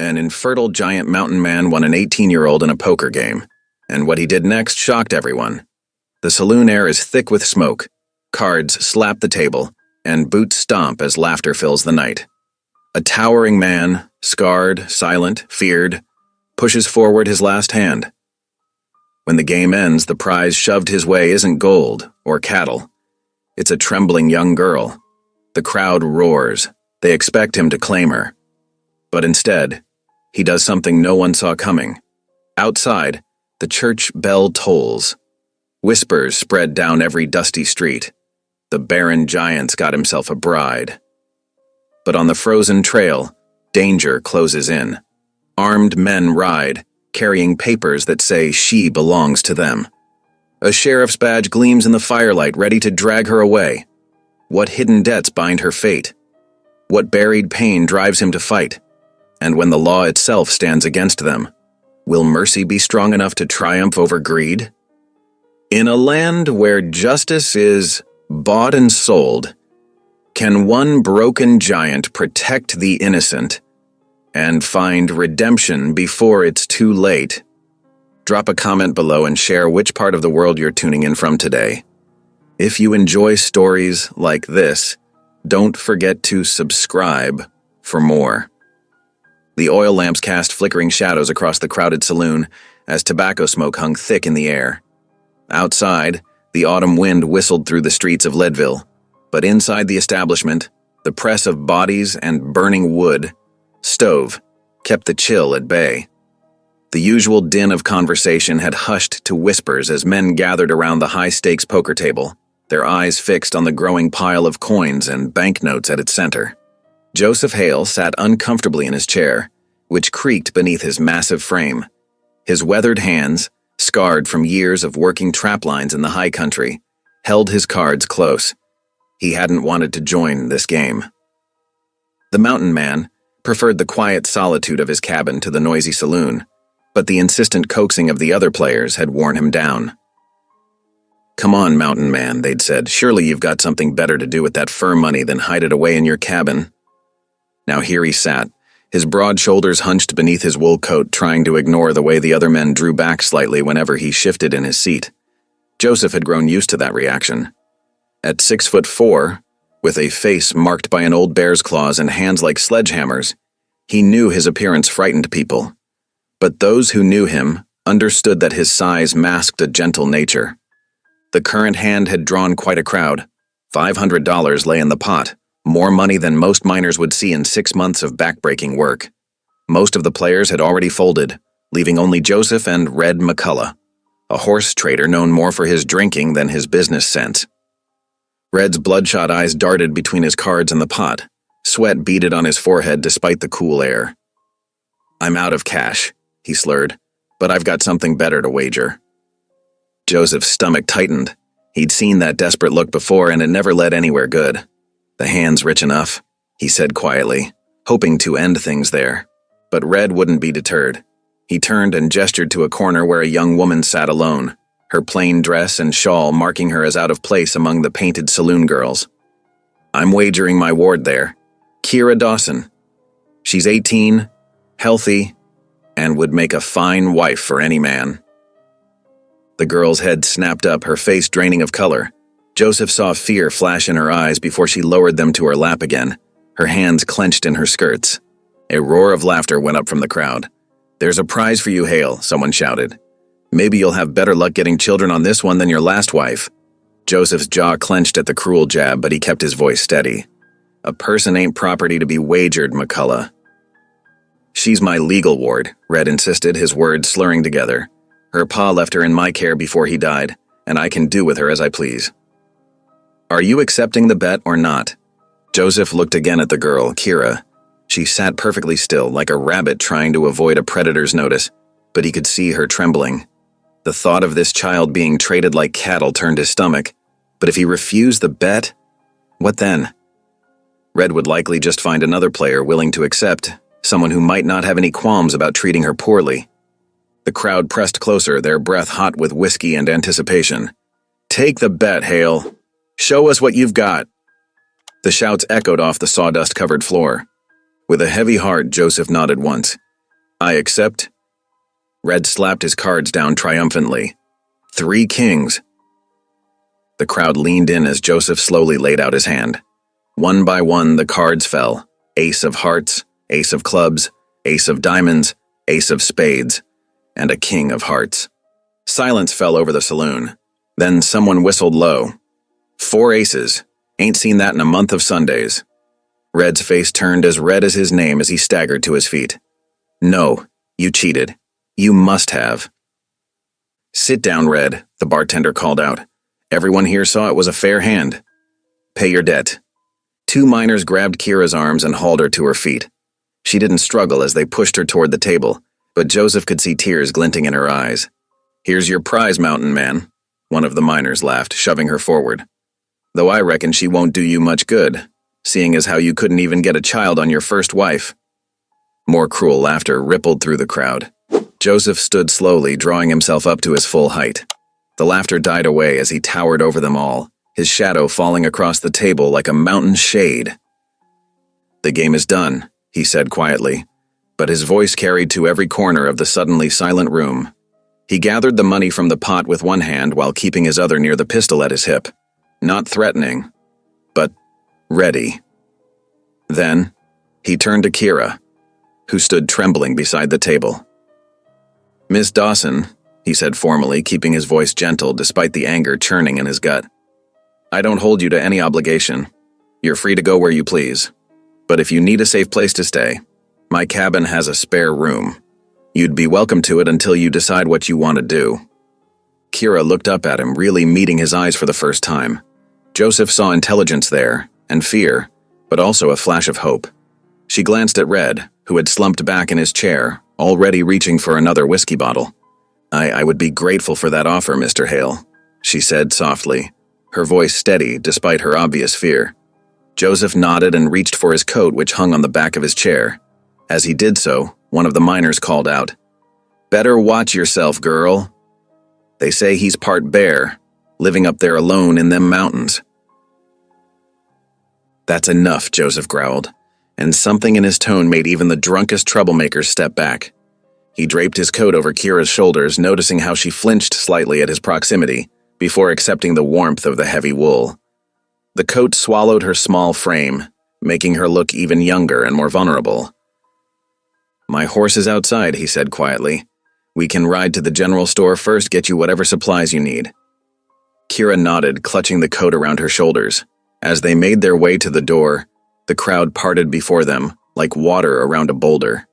An infertile giant mountain man won an 18-year-old in a poker game, and what he did next shocked everyone. The saloon air is thick with smoke, cards slap the table, and boots stomp as laughter fills the night. A towering man, scarred, silent, feared, pushes forward his last hand. When the game ends, the prize shoved his way isn't gold or cattle. It's a trembling young girl. The crowd roars. They expect him to claim her. But instead, he does something no one saw coming. Outside, the church bell tolls. Whispers spread down every dusty street. The barren giant's got himself a bride. But on the frozen trail, danger closes in. Armed men ride, carrying papers that say she belongs to them. A sheriff's badge gleams in the firelight, ready to drag her away. What hidden debts bind her fate? What buried pain drives him to fight? And when the law itself stands against them, will mercy be strong enough to triumph over greed? In a land where justice is bought and sold, can one broken giant protect the innocent and find redemption before it's too late? Drop a comment below and share which part of the world you're tuning in from today. If you enjoy stories like this, don't forget to subscribe for more. The oil lamps cast flickering shadows across the crowded saloon as tobacco smoke hung thick in the air. Outside, the autumn wind whistled through the streets of Leadville, but inside the establishment, the press of bodies and burning wood stove kept the chill at bay. The usual din of conversation had hushed to whispers as men gathered around the high-stakes poker table, their eyes fixed on the growing pile of coins and banknotes at its center. Joseph Hale sat uncomfortably in his chair, which creaked beneath his massive frame. His weathered hands, scarred from years of working trap lines in the high country, held his cards close. He hadn't wanted to join this game. The mountain man preferred the quiet solitude of his cabin to the noisy saloon, but the insistent coaxing of the other players had worn him down. "Come on, mountain man," they'd said. "Surely you've got something better to do with that fur money than hide it away in your cabin." Now here he sat, his broad shoulders hunched beneath his wool coat, trying to ignore the way the other men drew back slightly whenever he shifted in his seat. Joseph had grown used to that reaction. At 6'4", with a face marked by an old bear's claws and hands like sledgehammers, he knew his appearance frightened people. But those who knew him understood that his size masked a gentle nature. The current hand had drawn quite a crowd. $500 lay in the pot, more money than most miners would see in 6 months of backbreaking work. Most of the players had already folded, leaving only Joseph and Red McCullough, a horse trader known more for his drinking than his business sense. Red's bloodshot eyes darted between his cards and the pot. Sweat beaded on his forehead despite the cool air. "I'm out of cash," he slurred, "but I've got something better to wager." Joseph's stomach tightened. He'd seen that desperate look before, and it never led anywhere good. "The hand's rich enough," he said quietly, hoping to end things there. But Red wouldn't be deterred. He turned and gestured to a corner where a young woman sat alone, her plain dress and shawl marking her as out of place among the painted saloon girls. "I'm wagering my ward there. Kira Dawson. She's 18, healthy, and would make a fine wife for any man." The girl's head snapped up, her face draining of color. Joseph saw fear flash in her eyes before she lowered them to her lap again, her hands clenched in her skirts. A roar of laughter went up from the crowd. "There's a prize for you, Hale," someone shouted. "Maybe you'll have better luck getting children on this one than your last wife." Joseph's jaw clenched at the cruel jab, but he kept his voice steady. "A person ain't property to be wagered, McCullough." "She's my legal ward," Red insisted, his words slurring together. "Her pa left her in my care before he died, and I can do with her as I please." "Are you accepting the bet or not?" Joseph looked again at the girl, Kira. She sat perfectly still, like a rabbit trying to avoid a predator's notice, but he could see her trembling. The thought of this child being traded like cattle turned his stomach, but if he refused the bet, what then? Red would likely just find another player willing to accept, someone who might not have any qualms about treating her poorly. The crowd pressed closer, their breath hot with whiskey and anticipation. "Take the bet, Hale. Show us what you've got." The shouts echoed off the sawdust-covered floor. With a heavy heart, Joseph nodded once. I accept. Red slapped his cards down triumphantly. 3 kings. The crowd leaned in as Joseph slowly laid out his hand. One by one, the cards fell. Ace of hearts, ace of clubs, ace of diamonds, ace of spades, and a king of hearts. Silence fell over the saloon. Then someone whistled low. 4 aces. Ain't seen that in a month of Sundays. Red's face turned as red as his name as he staggered to his feet. No, you cheated. You must have. Sit down, Red, the bartender called out. Everyone here saw it was a fair hand. Pay your debt. 2 miners grabbed Kira's arms and hauled her to her feet. She didn't struggle as they pushed her toward the table, but Joseph could see tears glinting in her eyes. Here's your prize, Mountain Man, one of the miners laughed, shoving her forward. Though I reckon she won't do you much good, seeing as how you couldn't even get a child on your first wife. More cruel laughter rippled through the crowd. Joseph stood slowly, drawing himself up to his full height. The laughter died away as he towered over them all, his shadow falling across the table like a mountain shade. The game is done, he said quietly, but his voice carried to every corner of the suddenly silent room. He gathered the money from the pot with one hand while keeping his other near the pistol at his hip. Not threatening, but ready. Then, he turned to Kira, who stood trembling beside the table. Miss Dawson, he said formally, keeping his voice gentle despite the anger churning in his gut. I don't hold you to any obligation. You're free to go where you please. But if you need a safe place to stay, my cabin has a spare room. You'd be welcome to it until you decide what you want to do. Kira looked up at him, really meeting his eyes for the first time. Joseph saw intelligence there, and fear, but also a flash of hope. She glanced at Red, who had slumped back in his chair, already reaching for another whiskey bottle. I would be grateful for that offer, Mr. Hale, she said softly, her voice steady despite her obvious fear. Joseph nodded and reached for his coat, which hung on the back of his chair. As he did so, one of the miners called out, Better watch yourself, girl. They say he's part bear, living up there alone in them mountains. That's enough, Joseph growled, and something in his tone made even the drunkest troublemakers step back. He draped his coat over Kira's shoulders, noticing how she flinched slightly at his proximity, before accepting the warmth of the heavy wool. The coat swallowed her small frame, making her look even younger and more vulnerable. My horse is outside, he said quietly. We can ride to the general store first, get you whatever supplies you need. Kira nodded, clutching the coat around her shoulders. As they made their way to the door, the crowd parted before them, like water around a boulder.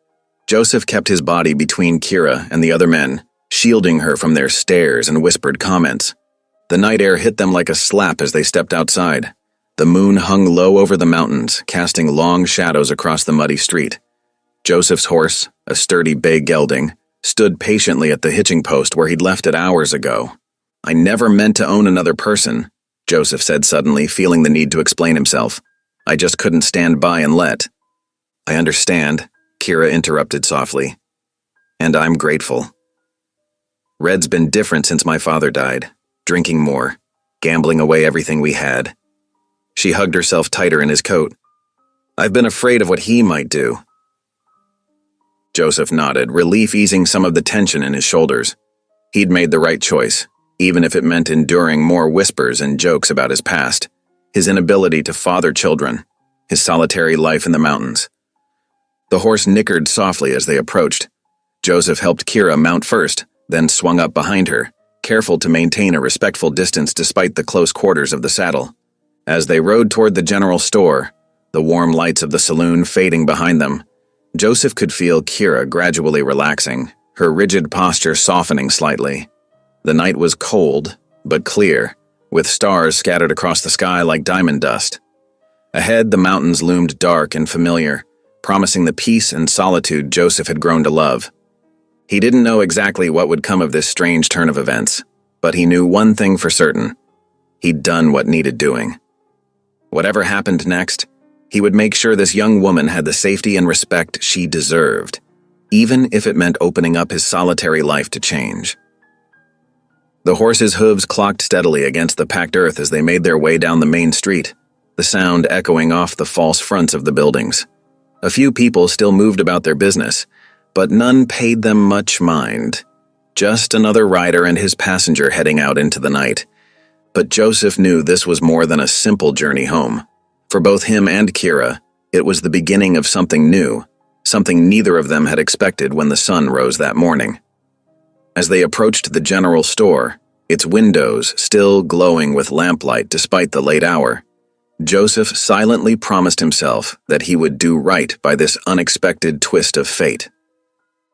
Joseph kept his body between Kira and the other men, shielding her from their stares and whispered comments. The night air hit them like a slap as they stepped outside. The moon hung low over the mountains, casting long shadows across the muddy street. Joseph's horse, a sturdy bay gelding, stood patiently at the hitching post where he'd left it hours ago. I never meant to own another person, Joseph said suddenly, feeling the need to explain himself. I just couldn't stand by and let. I understand, Kira interrupted softly. And I'm grateful. Red's been different since my father died, drinking more, gambling away everything we had. She hugged herself tighter in his coat. I've been afraid of what he might do. Joseph nodded, relief easing some of the tension in his shoulders. He'd made the right choice, even if it meant enduring more whispers and jokes about his past, his inability to father children, his solitary life in the mountains. The horse nickered softly as they approached. Joseph helped Kira mount first, then swung up behind her, careful to maintain a respectful distance despite the close quarters of the saddle. As they rode toward the general store, the warm lights of the saloon fading behind them, Joseph could feel Kira gradually relaxing, her rigid posture softening slightly. The night was cold, but clear, with stars scattered across the sky like diamond dust. Ahead, the mountains loomed dark and familiar, promising the peace and solitude Joseph had grown to love. He didn't know exactly what would come of this strange turn of events, but he knew one thing for certain. He'd done what needed doing. Whatever happened next, he would make sure this young woman had the safety and respect she deserved, even if it meant opening up his solitary life to change. The horses' hooves clocked steadily against the packed earth as they made their way down the main street, the sound echoing off the false fronts of the buildings. A few people still moved about their business, but none paid them much mind. Just another rider and his passenger heading out into the night. But Joseph knew this was more than a simple journey home. For both him and Kira, it was the beginning of something new, something neither of them had expected when the sun rose that morning. As they approached the general store, its windows still glowing with lamplight despite the late hour, Joseph silently promised himself that he would do right by this unexpected twist of fate.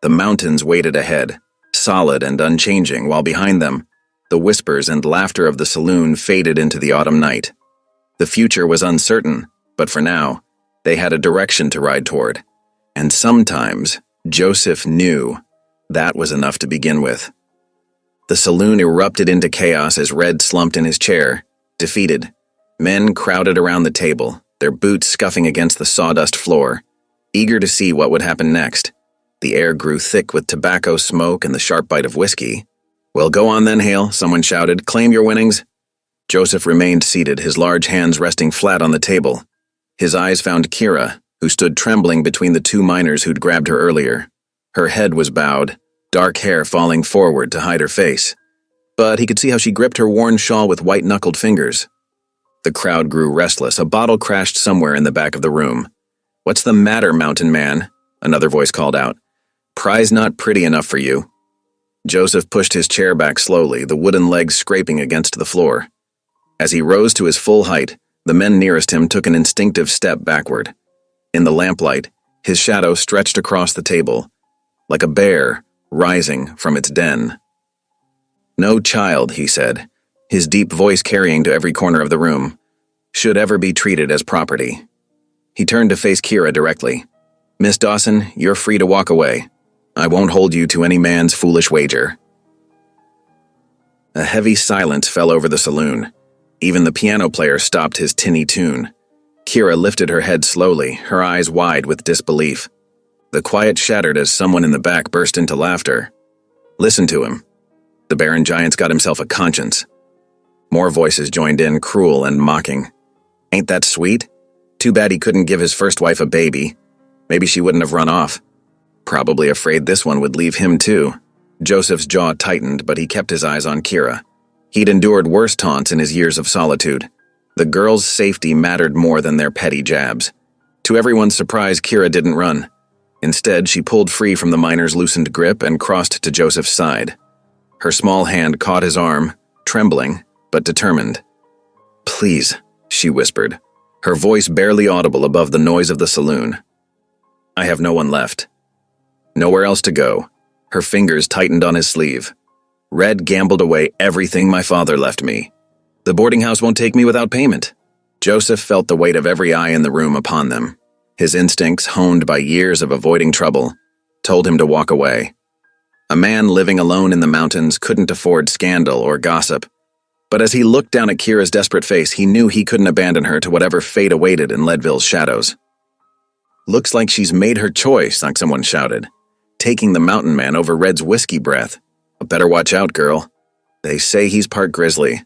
The mountains waited ahead, solid and unchanging, while behind them, the whispers and laughter of the saloon faded into the autumn night. The future was uncertain, but for now, they had a direction to ride toward. And sometimes, Joseph knew that was enough to begin with. The saloon erupted into chaos as Red slumped in his chair, defeated. Men crowded around the table, their boots scuffing against the sawdust floor, eager to see what would happen next. The air grew thick with tobacco smoke and the sharp bite of whiskey. "Well, go on then, Hale," someone shouted. "Claim your winnings." Joseph remained seated, his large hands resting flat on the table. His eyes found Kira, who stood trembling between the two miners who'd grabbed her earlier. Her head was bowed, dark hair falling forward to hide her face. But he could see how she gripped her worn shawl with white-knuckled fingers. The crowd grew restless. A bottle crashed somewhere in the back of the room. "What's the matter, mountain man?" another voice called out. "Prize not pretty enough for you." Joseph pushed his chair back slowly, the wooden legs scraping against the floor. As he rose to his full height, the men nearest him took an instinctive step backward. In the lamplight, his shadow stretched across the table, like a bear rising from its den. "No child," he said, his deep voice carrying to every corner of the room, "should ever be treated as property." He turned to face Kira directly. "Miss Dawson, you're free to walk away. I won't hold you to any man's foolish wager." A heavy silence fell over the saloon. Even the piano player stopped his tinny tune. Kira lifted her head slowly, her eyes wide with disbelief. The quiet shattered as someone in the back burst into laughter. "Listen to him. The Baron Giant's got himself a conscience." More voices joined in, cruel and mocking. "Ain't that sweet? Too bad he couldn't give his first wife a baby. Maybe she wouldn't have run off. Probably afraid this one would leave him too." Joseph's jaw tightened, but he kept his eyes on Kira. He'd endured worse taunts in his years of solitude. The girl's safety mattered more than their petty jabs. To everyone's surprise, Kira didn't run. Instead, she pulled free from the miner's loosened grip and crossed to Joseph's side. Her small hand caught his arm, trembling, but determined. "Please," she whispered, her voice barely audible above the noise of the saloon. "I have no one left. Nowhere else to go." Her fingers tightened on his sleeve. "Red gambled away everything my father left me. The boarding house won't take me without payment." Joseph felt the weight of every eye in the room upon them. His instincts, honed by years of avoiding trouble, told him to walk away. A man living alone in the mountains couldn't afford scandal or gossip. But as he looked down at Kira's desperate face, he knew he couldn't abandon her to whatever fate awaited in Leadville's shadows. "Looks like she's made her choice," like someone shouted, "taking the mountain man over Red's whiskey breath. Better watch out, girl. They say he's part grizzly."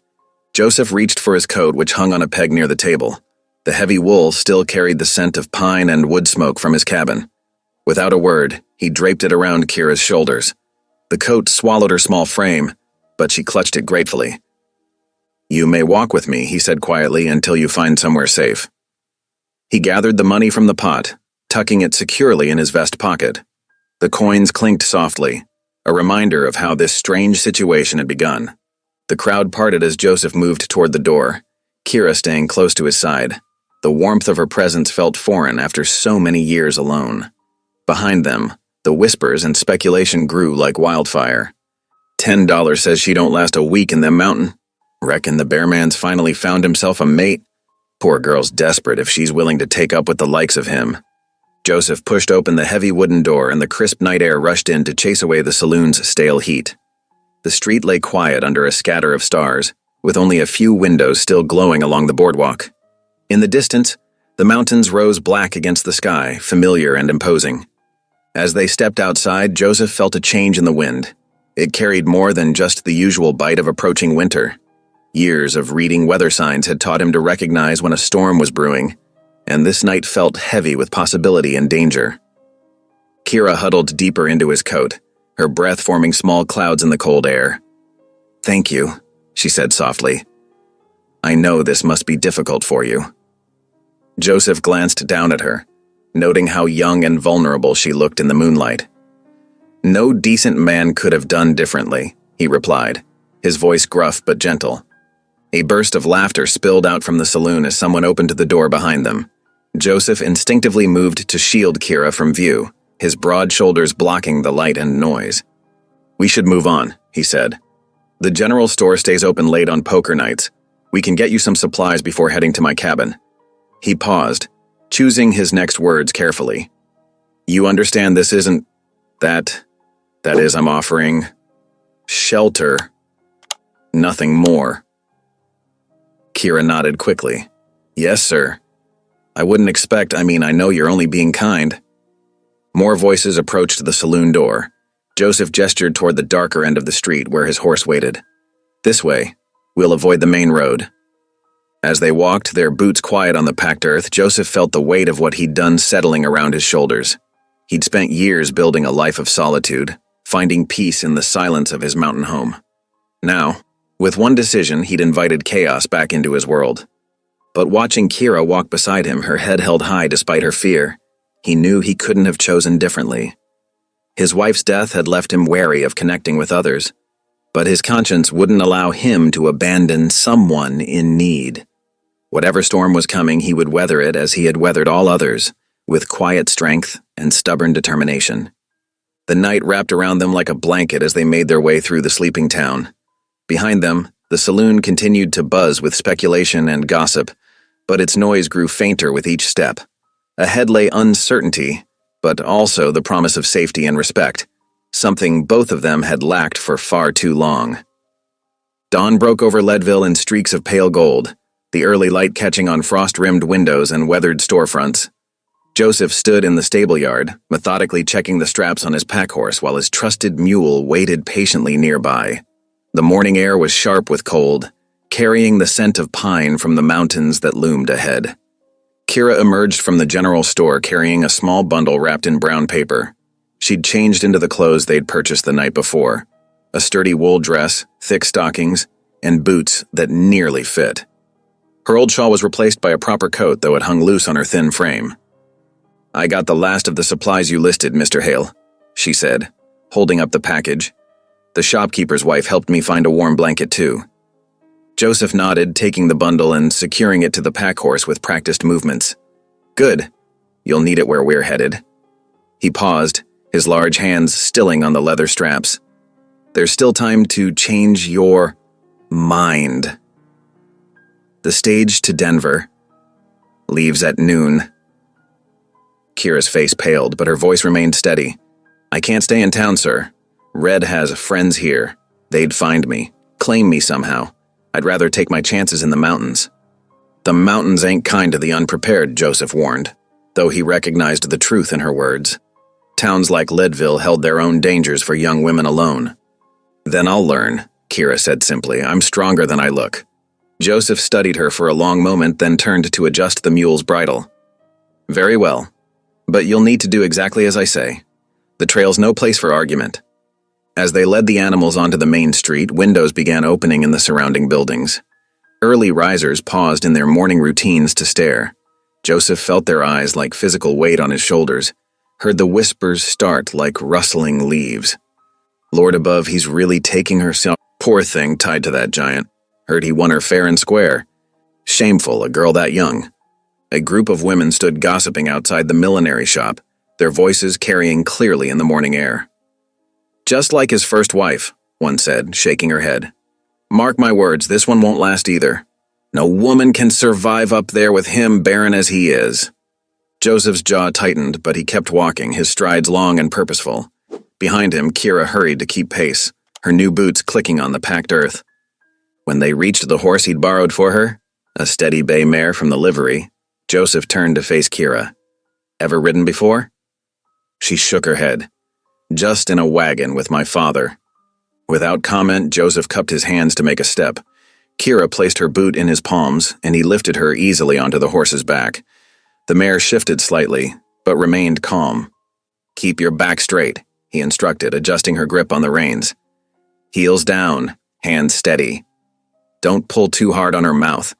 Joseph reached for his coat, which hung on a peg near the table. The heavy wool still carried the scent of pine and wood smoke from his cabin. Without a word, he draped it around Kira's shoulders. The coat swallowed her small frame, but she clutched it gratefully. "You may walk with me," he said quietly, "until you find somewhere safe." He gathered the money from the pot, tucking it securely in his vest pocket. The coins clinked softly, a reminder of how this strange situation had begun. The crowd parted as Joseph moved toward the door, Kira staying close to his side. The warmth of her presence felt foreign after so many years alone. Behind them, the whispers and speculation grew like wildfire. $10 says she don't last a week in them mountain. Reckon the bearman's finally found himself a mate. Poor girl's desperate if she's willing to take up with the likes of him. Joseph pushed open the heavy wooden door and the crisp night air rushed in to chase away the saloon's stale heat. The street lay quiet under a scatter of stars, with only a few windows still glowing along the boardwalk. In the distance, the mountains rose black against the sky, familiar and imposing. As they stepped outside, Joseph felt a change in the wind. It carried more than just the usual bite of approaching winter. Years of reading weather signs had taught him to recognize when a storm was brewing, and this night felt heavy with possibility and danger. Kira huddled deeper into his coat, her breath forming small clouds in the cold air. "Thank you," she said softly. "I know this must be difficult for you." Joseph glanced down at her, noting how young and vulnerable she looked in the moonlight. "No decent man could have done differently," he replied, his voice gruff but gentle. A burst of laughter spilled out from the saloon as someone opened the door behind them. Joseph instinctively moved to shield Kira from view, his broad shoulders blocking the light and noise. "We should move on," he said. "The general store stays open late on poker nights. We can get you some supplies before heading to my cabin." He paused, choosing his next words carefully. "You understand this isn't... that is, I'm offering... shelter. Nothing more." Kira nodded quickly. "Yes, sir. I wouldn't expect, I know you're only being kind." More voices approached the saloon door. Joseph gestured toward the darker end of the street where his horse waited. "This way. We'll avoid the main road." As they walked, their boots quiet on the packed earth, Joseph felt the weight of what he'd done settling around his shoulders. He'd spent years building a life of solitude, finding peace in the silence of his mountain home. Now, with one decision, he'd invited chaos back into his world. But watching Kira walk beside him, her head held high despite her fear, he knew he couldn't have chosen differently. His wife's death had left him wary of connecting with others, but his conscience wouldn't allow him to abandon someone in need. Whatever storm was coming, he would weather it as he had weathered all others, with quiet strength and stubborn determination. The night wrapped around them like a blanket as they made their way through the sleeping town. Behind them, the saloon continued to buzz with speculation and gossip, but its noise grew fainter with each step. Ahead lay uncertainty, but also the promise of safety and respect, something both of them had lacked for far too long. Dawn broke over Leadville in streaks of pale gold, the early light catching on frost-rimmed windows and weathered storefronts. Joseph stood in the stable yard, methodically checking the straps on his pack horse while his trusted mule waited patiently nearby. The morning air was sharp with cold, carrying the scent of pine from the mountains that loomed ahead. Kira emerged from the general store carrying a small bundle wrapped in brown paper. She'd changed into the clothes they'd purchased the night before, a sturdy wool dress, thick stockings, and boots that nearly fit. Her old shawl was replaced by a proper coat, though it hung loose on her thin frame. "I got the last of the supplies you listed, Mr. Hale," she said, holding up the package. "The shopkeeper's wife helped me find a warm blanket, too." Joseph nodded, taking the bundle and securing it to the pack horse with practiced movements. "Good. You'll need it where we're headed." He paused, his large hands stilling on the leather straps. "There's still time to change your mind. The stage to Denver leaves at noon." Kira's face paled, but her voice remained steady. "I can't stay in town, sir. Red has friends here. They'd find me, claim me somehow. I'd rather take my chances in the mountains." "The mountains ain't kind to the unprepared," Joseph warned, though he recognized the truth in her words. Towns like Leadville held their own dangers for young women alone. "Then I'll learn," Kira said simply. "I'm stronger than I look." Joseph studied her for a long moment, then turned to adjust the mule's bridle. "Very well. But you'll need to do exactly as I say. The trail's no place for argument." As they led the animals onto the main street, windows began opening in the surrounding buildings. Early risers paused in their morning routines to stare. Joseph felt their eyes like physical weight on his shoulders, heard the whispers start like rustling leaves. "Lord above, he's really taking herself. Poor thing tied to that giant. Heard he won her fair and square. Shameful, a girl that young." A group of women stood gossiping outside the millinery shop, their voices carrying clearly in the morning air. "Just like his first wife," one said, shaking her head. "Mark my words, this one won't last either. No woman can survive up there with him barren as he is." Joseph's jaw tightened, but he kept walking, his strides long and purposeful. Behind him, Kira hurried to keep pace, her new boots clicking on the packed earth. When they reached the horse he'd borrowed for her, a steady bay mare from the livery, Joseph turned to face Kira. "Ever ridden before?" She shook her head. "Just in a wagon with my father." Without comment, Joseph cupped his hands to make a step. Kira placed her boot in his palms, and he lifted her easily onto the horse's back. The mare shifted slightly, but remained calm. Keep your back straight, he instructed, adjusting her grip on the reins. Heels down, hands steady. Don't pull too hard on her mouth.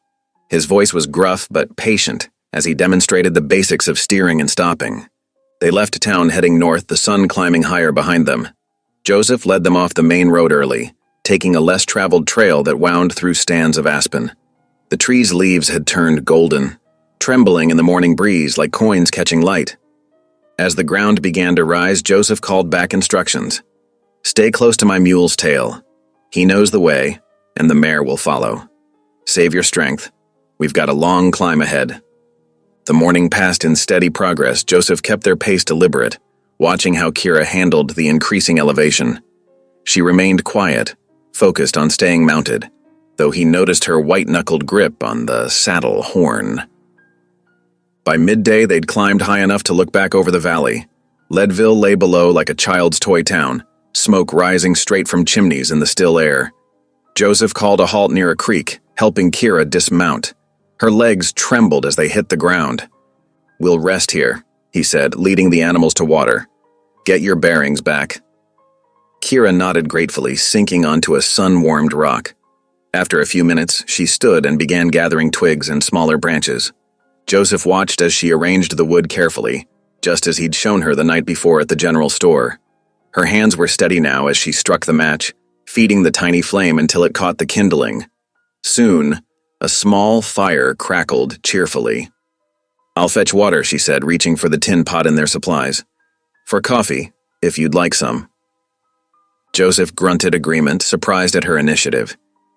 His voice was gruff but patient as he demonstrated the basics of steering and stopping. They left town heading north, the sun climbing higher behind them. Joseph led them off the main road early, taking a less traveled trail that wound through stands of aspen. The tree's leaves had turned golden, trembling in the morning breeze like coins catching light. As the ground began to rise, Joseph called back instructions. Stay close to my mule's tail. He knows the way, and the mare will follow. Save your strength. We've got a long climb ahead. The morning passed in steady progress. Joseph kept their pace deliberate, watching how Kira handled the increasing elevation. She remained quiet, focused on staying mounted, though he noticed her white-knuckled grip on the saddle horn. By midday, they'd climbed high enough to look back over the valley. Leadville lay below like a child's toy town, smoke rising straight from chimneys in the still air. Joseph called a halt near a creek, helping Kira dismount. Her legs trembled as they hit the ground. We'll rest here, he said, leading the animals to water. Get your bearings back. Kira nodded gratefully, sinking onto a sun-warmed rock. After a few minutes, she stood and began gathering twigs and smaller branches. Joseph watched as she arranged the wood carefully, just as he'd shown her the night before at the general store. Her hands were steady now as she struck the match, feeding the tiny flame until it caught the kindling. Soon, a small fire crackled cheerfully. I'll fetch water, she said, reaching for the tin pot in their supplies. For coffee, if you'd like some. Joseph grunted agreement, surprised at her initiative.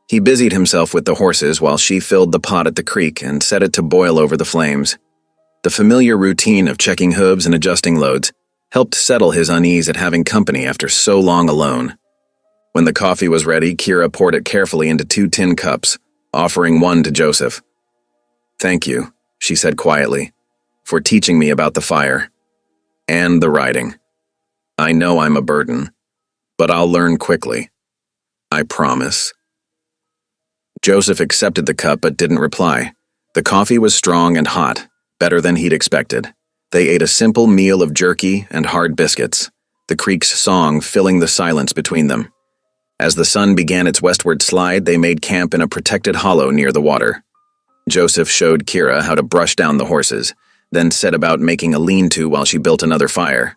He busied himself with the horses while she filled the pot at the creek and set it to boil over the flames. The familiar routine of checking hooves and adjusting loads helped settle his unease at having company after so long alone. When the coffee was ready, Kira poured it carefully into 2 tin cups, offering one to Joseph. Thank you, she said quietly, for teaching me about the fire. And the riding. I know I'm a burden, but I'll learn quickly. I promise. Joseph accepted the cup but didn't reply. The coffee was strong and hot, better than he'd expected. They ate a simple meal of jerky and hard biscuits, the creek's song filling the silence between them. As the sun began its westward slide, they made camp in a protected hollow near the water. Joseph showed Kira how to brush down the horses, then set about making a lean-to while she built another fire.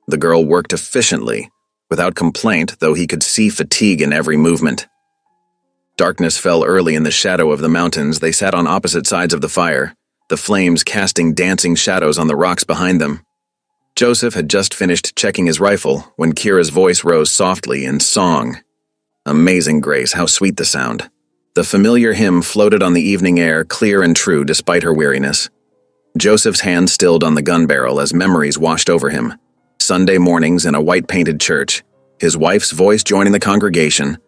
The girl worked efficiently, without complaint, though he could see fatigue in every movement. Darkness fell early in the shadow of the mountains. They sat on opposite sides of the fire, the flames casting dancing shadows on the rocks behind them. Joseph had just finished checking his rifle when Kira's voice rose softly in song. Amazing grace, how sweet the sound. The familiar hymn floated on the evening air, clear and true despite her weariness. Joseph's hand stilled on the gun barrel as memories washed over him. Sunday mornings in a white-painted church, his wife's voice joining the congregation,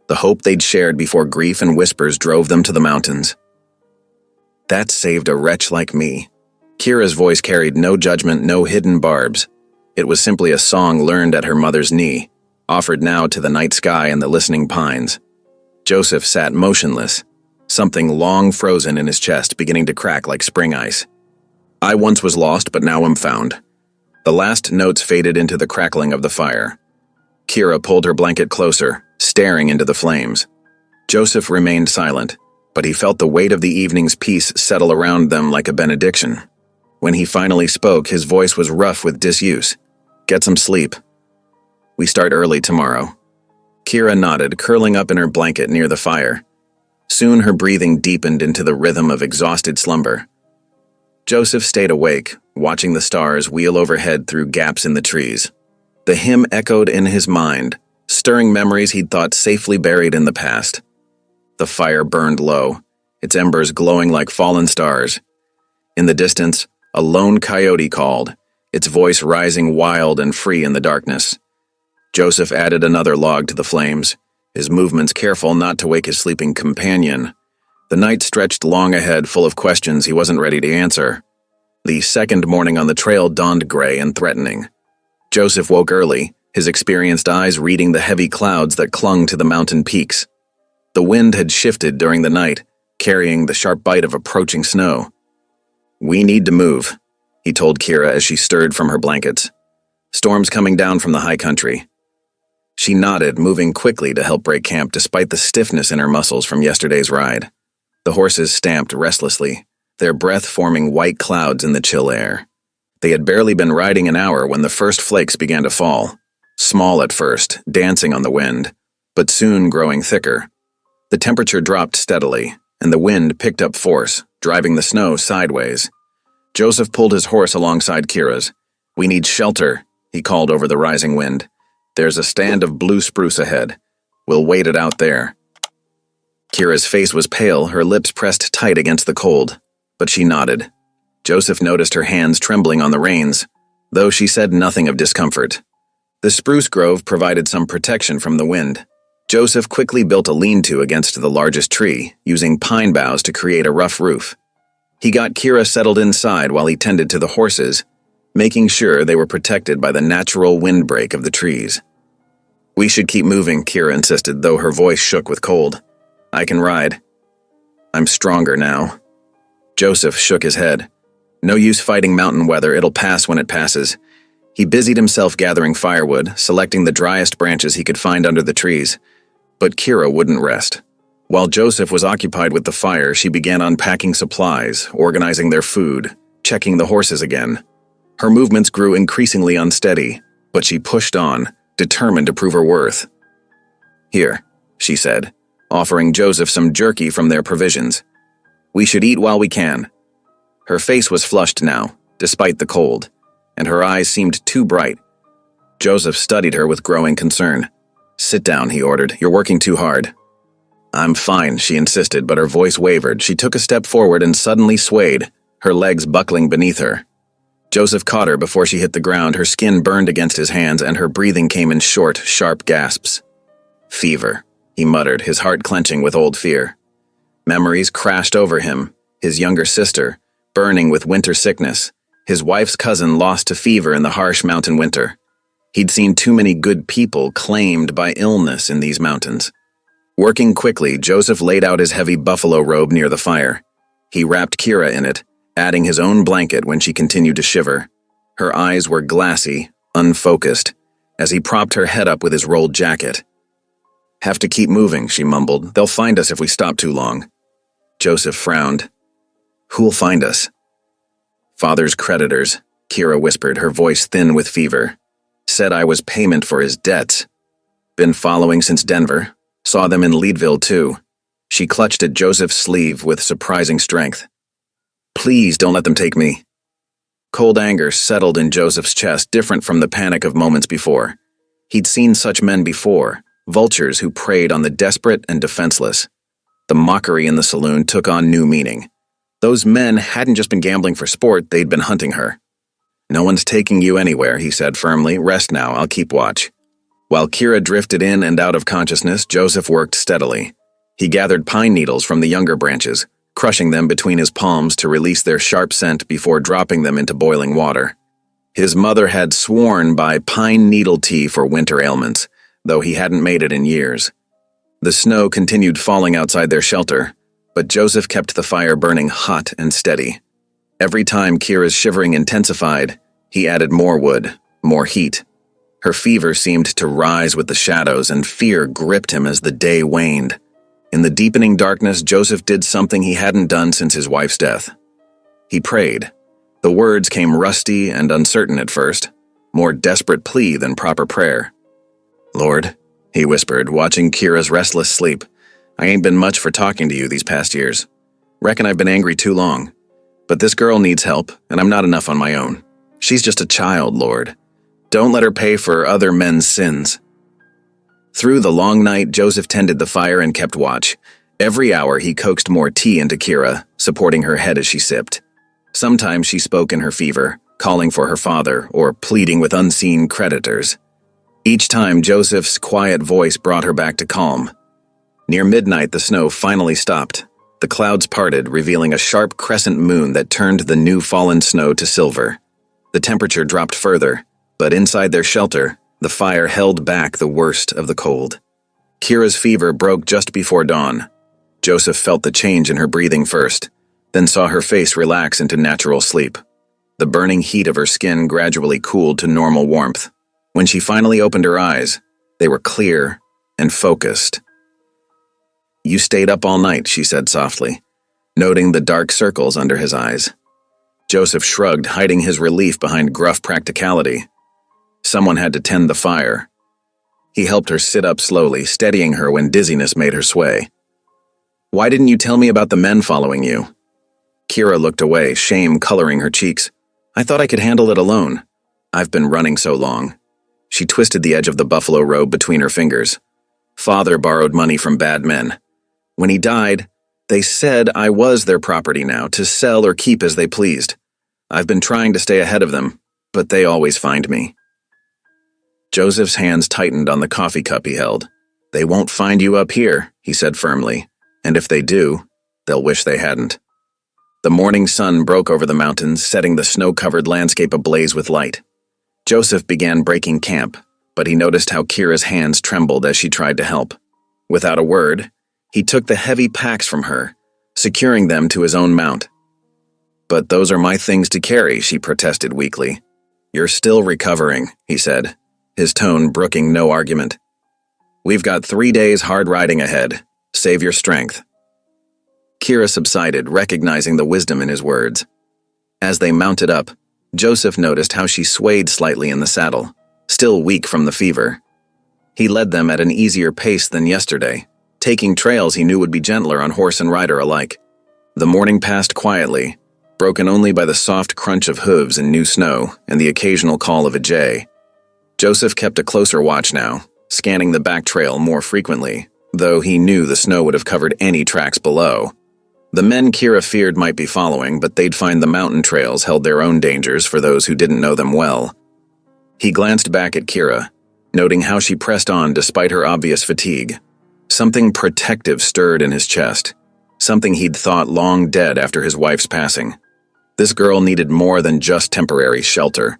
the hope they'd shared before grief and whispers drove them to the mountains. That saved a wretch like me. Kira's voice carried no judgment, no hidden barbs. It was simply a song learned at her mother's knee, offered now to the night sky and the listening pines. Joseph sat motionless, something long frozen in his chest beginning to crack like spring ice. I once was lost, but now am found. The last notes faded into the crackling of the fire. Kira pulled her blanket closer, staring into the flames. Joseph remained silent, but he felt the weight of the evening's peace settle around them like a benediction. When he finally spoke, his voice was rough with disuse. Get some sleep. We start early tomorrow. Kira nodded, curling up in her blanket near the fire. Soon her breathing deepened into the rhythm of exhausted slumber. Joseph stayed awake, watching the stars wheel overhead through gaps in the trees. The hymn echoed in his mind, stirring memories he'd thought safely buried in the past. The fire burned low, its embers glowing like fallen stars. In the distance, a lone coyote called, its voice rising wild and free in the darkness. Joseph added another log to the flames, his movements careful not to wake his sleeping companion. The night stretched long ahead, full of questions he wasn't ready to answer. The second morning on the trail dawned gray and threatening. Joseph woke early, his experienced eyes reading the heavy clouds that clung to the mountain peaks. The wind had shifted during the night, carrying the sharp bite of approaching snow. We need to move, he told Kira as she stirred from her blankets. Storms coming down from the high country. She nodded, moving quickly to help break camp despite the stiffness in her muscles from yesterday's ride. The horses stamped restlessly, their breath forming white clouds in the chill air. They had barely been riding an hour when the first flakes began to fall, small at first, dancing on the wind, but soon growing thicker. The temperature dropped steadily, and the wind picked up force, driving the snow sideways. Joseph pulled his horse alongside Kira's. "We need shelter," he called over the rising wind. "There's a stand of blue spruce ahead. We'll wait it out there." Kira's face was pale, her lips pressed tight against the cold, but she nodded. Joseph noticed her hands trembling on the reins, though she said nothing of discomfort. The spruce grove provided some protection from the wind. Joseph quickly built a lean-to against the largest tree, using pine boughs to create a rough roof. He got Kira settled inside while he tended to the horses, making sure they were protected by the natural windbreak of the trees. "We should keep moving," Kira insisted, though her voice shook with cold. "I can ride. I'm stronger now." Joseph shook his head. "No use fighting mountain weather, it'll pass when it passes." He busied himself gathering firewood, selecting the driest branches he could find under the trees. But Kira wouldn't rest. While Joseph was occupied with the fire, she began unpacking supplies, organizing their food, checking the horses again. Her movements grew increasingly unsteady, but she pushed on, determined to prove her worth. "Here," she said, offering Joseph some jerky from their provisions. "We should eat while we can." Her face was flushed now, despite the cold, and her eyes seemed too bright. Joseph studied her with growing concern. "Sit down," he ordered. "You're working too hard." "I'm fine," she insisted, but her voice wavered. She took a step forward and suddenly swayed, her legs buckling beneath her. Joseph caught her before she hit the ground. Her skin burned against his hands, and her breathing came in short, sharp gasps. "Fever," he muttered, his heart clenching with old fear. Memories crashed over him, his younger sister, burning with winter sickness, his wife's cousin lost to fever in the harsh mountain winter. He'd seen too many good people claimed by illness in these mountains. Working quickly, Joseph laid out his heavy buffalo robe near the fire. He wrapped Kira in it, adding his own blanket when she continued to shiver. Her eyes were glassy, unfocused, as he propped her head up with his rolled jacket. "Have to keep moving," she mumbled. "They'll find us if we stop too long." Joseph frowned. "Who'll find us?" "Father's creditors," Kira whispered, her voice thin with fever. "Said I was payment for his debts. Been following since Denver. Saw them in Leadville, too." She clutched at Joseph's sleeve with surprising strength. "Please don't let them take me." Cold anger settled in Joseph's chest, different from the panic of moments before. He'd seen such men before, vultures who preyed on the desperate and defenseless. The mockery in the saloon took on new meaning. Those men hadn't just been gambling for sport, they'd been hunting her. "No one's taking you anywhere," he said firmly. "Rest now, I'll keep watch." While Kira drifted in and out of consciousness, Joseph worked steadily. He gathered pine needles from the younger branches, crushing them between his palms to release their sharp scent before dropping them into boiling water. His mother had sworn by pine needle tea for winter ailments, though he hadn't made it in years. The snow continued falling outside their shelter, but Joseph kept the fire burning hot and steady. Every time Kira's shivering intensified, he added more wood, more heat. Her fever seemed to rise with the shadows, and fear gripped him as the day waned. In the deepening darkness, Joseph did something he hadn't done since his wife's death. He prayed. The words came rusty and uncertain at first, more desperate plea than proper prayer. "Lord," he whispered, watching Kira's restless sleep, "I ain't been much for talking to you these past years. Reckon I've been angry too long. But this girl needs help, and I'm not enough on my own. She's just a child, Lord. Don't let her pay for other men's sins." Through the long night, Joseph tended the fire and kept watch. Every hour he coaxed more tea into Kira, supporting her head as she sipped. Sometimes she spoke in her fever, calling for her father or pleading with unseen creditors. Each time, Joseph's quiet voice brought her back to calm. Near midnight, the snow finally stopped. The clouds parted, revealing a sharp crescent moon that turned the new fallen snow to silver. The temperature dropped further, but inside their shelter, the fire held back the worst of the cold. Kira's fever broke just before dawn. Joseph felt the change in her breathing first, then saw her face relax into natural sleep. The burning heat of her skin gradually cooled to normal warmth. When she finally opened her eyes, they were clear and focused. "You stayed up all night," she said softly, noting the dark circles under his eyes. Joseph shrugged, hiding his relief behind gruff practicality. Someone had to tend the fire. He helped her sit up slowly, steadying her when dizziness made her sway. "Why didn't you tell me about the men following you?" Kira looked away, shame coloring her cheeks. "I thought I could handle it alone. I've been running so long." She twisted the edge of the buffalo robe between her fingers. "Father borrowed money from bad men. When he died, they said I was their property now, to sell or keep as they pleased. I've been trying to stay ahead of them, but they always find me." Joseph's hands tightened on the coffee cup he held. "They won't find you up here," he said firmly, "and if they do, they'll wish they hadn't." The morning sun broke over the mountains, setting the snow-covered landscape ablaze with light. Joseph began breaking camp, but he noticed how Kira's hands trembled as she tried to help. Without a word, he took the heavy packs from her, securing them to his own mount. "But those are my things to carry," she protested weakly. "You're still recovering," he said, his tone brooking no argument. "We've got 3 days hard riding ahead. Save your strength." Kira subsided, recognizing the wisdom in his words. As they mounted up, Joseph noticed how she swayed slightly in the saddle, still weak from the fever. He led them at an easier pace than yesterday, taking trails he knew would be gentler on horse and rider alike. The morning passed quietly, broken only by the soft crunch of hooves in new snow and the occasional call of a jay. Joseph kept a closer watch now, scanning the back trail more frequently, though he knew the snow would have covered any tracks below. The men Kira feared might be following, but they'd find the mountain trails held their own dangers for those who didn't know them well. He glanced back at Kira, noting how she pressed on despite her obvious fatigue. Something protective stirred in his chest, something he'd thought long dead after his wife's passing. This girl needed more than just temporary shelter.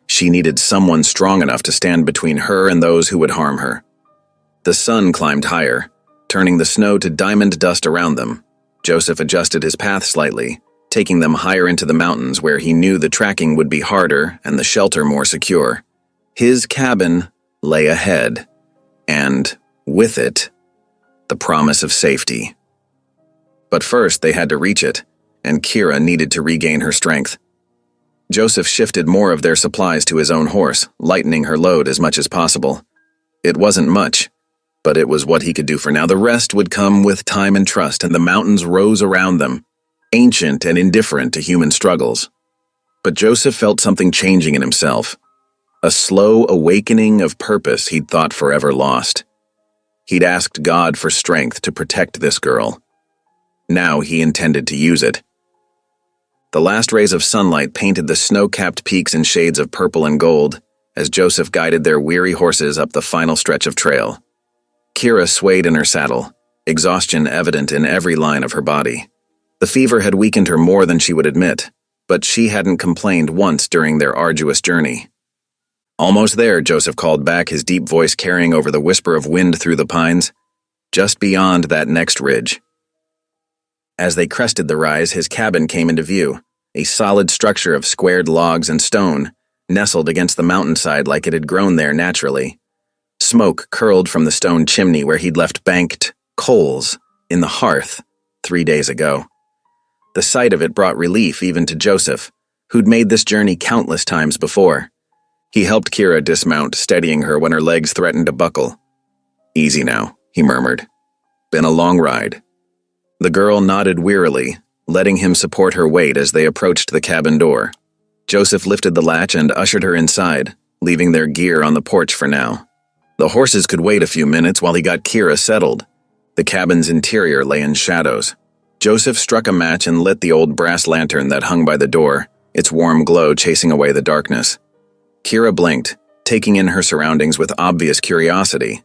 She needed someone strong enough to stand between her and those who would harm her. The sun climbed higher, turning the snow to diamond dust around them. Joseph adjusted his path slightly, taking them higher into the mountains where he knew the tracking would be harder and the shelter more secure. His cabin lay ahead, and, with it, the promise of safety. But first they had to reach it, and Kira needed to regain her strength. Joseph shifted more of their supplies to his own horse, lightening her load as much as possible. It wasn't much, but it was what he could do for now. The rest would come with time and trust, and the mountains rose around them, ancient and indifferent to human struggles. But Joseph felt something changing in himself, a slow awakening of purpose he'd thought forever lost. He'd asked God for strength to protect this girl. Now he intended to use it. The last rays of sunlight painted the snow-capped peaks in shades of purple and gold as Joseph guided their weary horses up the final stretch of trail. Kira swayed in her saddle, exhaustion evident in every line of her body. The fever had weakened her more than she would admit, but she hadn't complained once during their arduous journey. "Almost there," Joseph called back, his deep voice carrying over the whisper of wind through the pines. "Just beyond that next ridge." As they crested the rise, his cabin came into view, a solid structure of squared logs and stone, nestled against the mountainside like it had grown there naturally. Smoke curled from the stone chimney where he'd left banked coals in the hearth 3 days ago. The sight of it brought relief even to Joseph, who'd made this journey countless times before. He helped Kira dismount, steadying her when her legs threatened to buckle. "Easy now," he murmured. "Been a long ride." The girl nodded wearily, letting him support her weight as they approached the cabin door. Joseph lifted the latch and ushered her inside, leaving their gear on the porch for now. The horses could wait a few minutes while he got Kira settled. The cabin's interior lay in shadows. Joseph struck a match and lit the old brass lantern that hung by the door, its warm glow chasing away the darkness. Kira blinked, taking in her surroundings with obvious curiosity.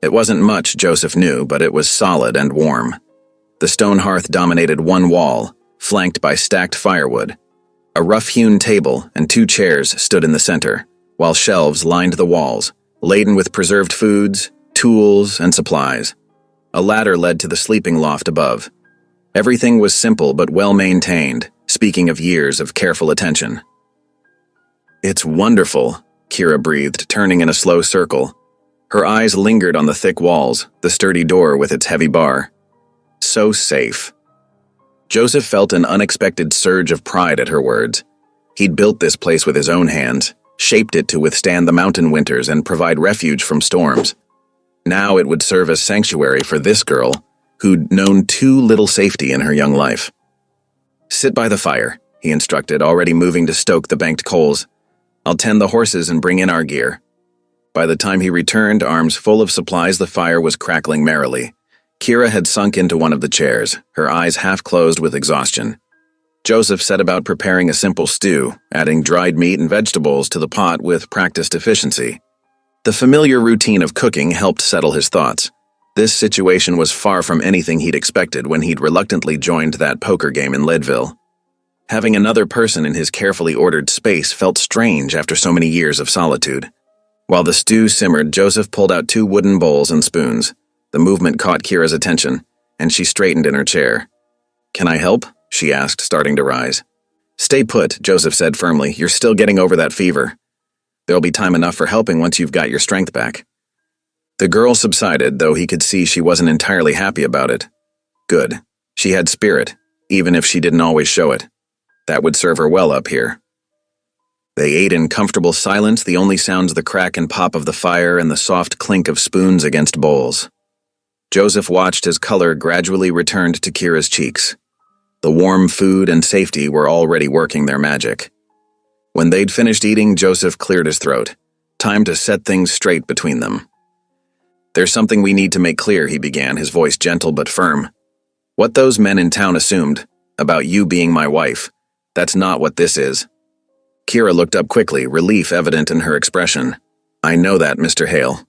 It wasn't much, Joseph knew, but it was solid and warm. The stone hearth dominated one wall, flanked by stacked firewood. A rough-hewn table and 2 chairs stood in the center, while shelves lined the walls, laden with preserved foods, tools, and supplies. A ladder led to the sleeping loft above. Everything was simple but well-maintained, speaking of years of careful attention. It's wonderful, Kira breathed, turning in a slow circle. Her eyes lingered on the thick walls, the sturdy door with its heavy bar. So safe. Joseph felt an unexpected surge of pride at her words. He'd built this place with his own hands, shaped it to withstand the mountain winters and provide refuge from storms. Now it would serve as sanctuary for this girl, who'd known too little safety in her young life. "Sit by the fire," he instructed, already moving to stoke the banked coals. "I'll tend the horses and bring in our gear." By the time he returned, arms full of supplies, the fire was crackling merrily. Kira had sunk into one of the chairs, her eyes half closed with exhaustion. Joseph set about preparing a simple stew, adding dried meat and vegetables to the pot with practiced efficiency. The familiar routine of cooking helped settle his thoughts. This situation was far from anything he'd expected when he'd reluctantly joined that poker game in Leadville. Having another person in his carefully ordered space felt strange after so many years of solitude. While the stew simmered, Joseph pulled out 2 wooden bowls and spoons. The movement caught Kira's attention, and she straightened in her chair. "Can I help?" she asked, starting to rise. "Stay put," Joseph said firmly. "You're still getting over that fever. There'll be time enough for helping once you've got your strength back." The girl subsided, though he could see she wasn't entirely happy about it. Good. She had spirit, even if she didn't always show it. That would serve her well up here. They ate in comfortable silence, the only sounds the crack and pop of the fire and the soft clink of spoons against bowls. Joseph watched as color gradually returned to Kira's cheeks. The warm food and safety were already working their magic. When they'd finished eating, Joseph cleared his throat. Time to set things straight between them. "There's something we need to make clear," he began, his voice gentle but firm. "What those men in town assumed, about you being my wife, that's not what this is." Kira looked up quickly, relief evident in her expression. "I know that, Mr. Hale."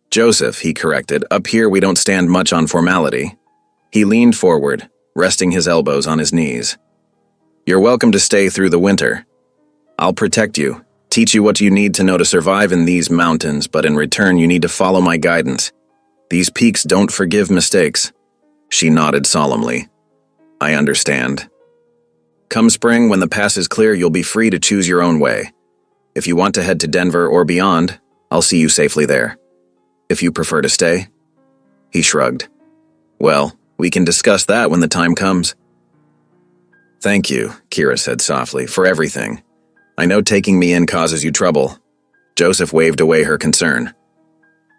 "Joseph," he corrected, "up here we don't stand much on formality." He leaned forward, resting his elbows on his knees. "You're welcome to stay through the winter. I'll protect you, teach you what you need to know to survive in these mountains, but in return you need to follow my guidance. These peaks don't forgive mistakes." She nodded solemnly. "I understand. Come spring, when the pass is clear, you'll be free to choose your own way. If you want to head to Denver or beyond, I'll see you safely there. If you prefer to stay." He shrugged. "Well, we can discuss that when the time comes." "Thank you," Kira said softly, "for everything. I know taking me in causes you trouble." Joseph waved away her concern.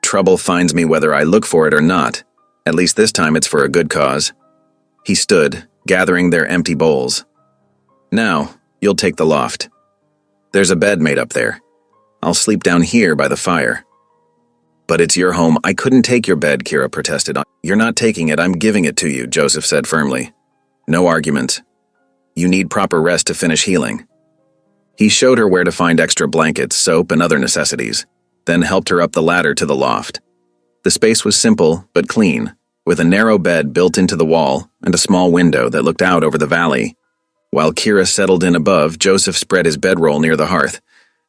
"Trouble finds me whether I look for it or not. At least this time it's for a good cause." He stood, gathering their empty bowls. "Now, you'll take the loft. There's a bed made up there. I'll sleep down here by the fire." "But it's your home. I couldn't take your bed," Kira protested. "You're not taking it, I'm giving it to you," Joseph said firmly. "No arguments. You need proper rest to finish healing." He showed her where to find extra blankets, soap, and other necessities, then helped her up the ladder to the loft. The space was simple but clean, with a narrow bed built into the wall and a small window that looked out over the valley. While Kira settled in above, Joseph spread his bedroll near the hearth.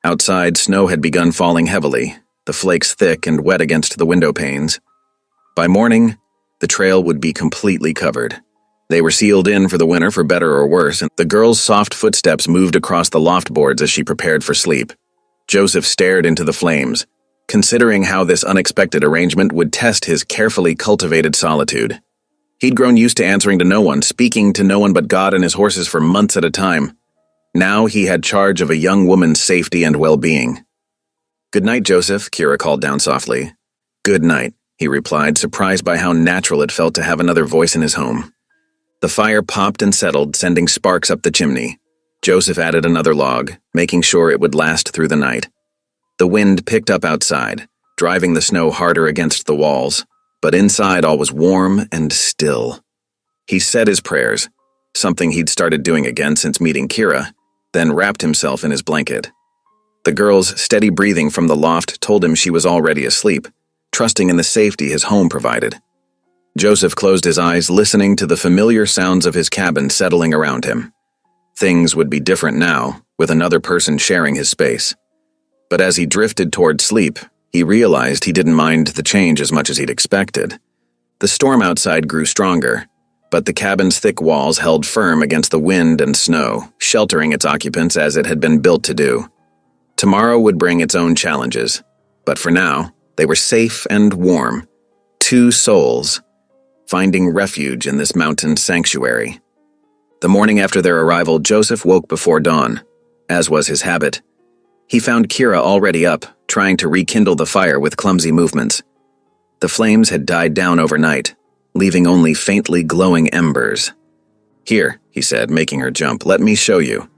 Outside, snow had begun falling heavily, the flakes thick and wet against the window panes. By morning, the trail would be completely covered. They were sealed in for the winter, for better or worse, and the girl's soft footsteps moved across the loft boards as she prepared for sleep. Joseph stared into the flames, considering how this unexpected arrangement would test his carefully cultivated solitude. He'd grown used to answering to no one, speaking to no one but God and his horses for months at a time. Now he had charge of a young woman's safety and well-being. "Good night, Joseph," Kira called down softly. "Good night," he replied, surprised by how natural it felt to have another voice in his home. The fire popped and settled, sending sparks up the chimney. Joseph added another log, making sure it would last through the night. The wind picked up outside, driving the snow harder against the walls, but inside all was warm and still. He said his prayers, something he'd started doing again since meeting Kira, then wrapped himself in his blanket. The girl's steady breathing from the loft told him she was already asleep, trusting in the safety his home provided. Joseph closed his eyes, listening to the familiar sounds of his cabin settling around him. Things would be different now, with another person sharing his space. But as he drifted toward sleep, he realized he didn't mind the change as much as he'd expected. The storm outside grew stronger, but the cabin's thick walls held firm against the wind and snow, sheltering its occupants as it had been built to do. Tomorrow would bring its own challenges, but for now, they were safe and warm. Two souls, finding refuge in this mountain sanctuary. The morning after their arrival, Joseph woke before dawn, as was his habit. He found Kira already up, trying to rekindle the fire with clumsy movements. The flames had died down overnight, leaving only faintly glowing embers. "Here," he said, making her jump, "let me show you."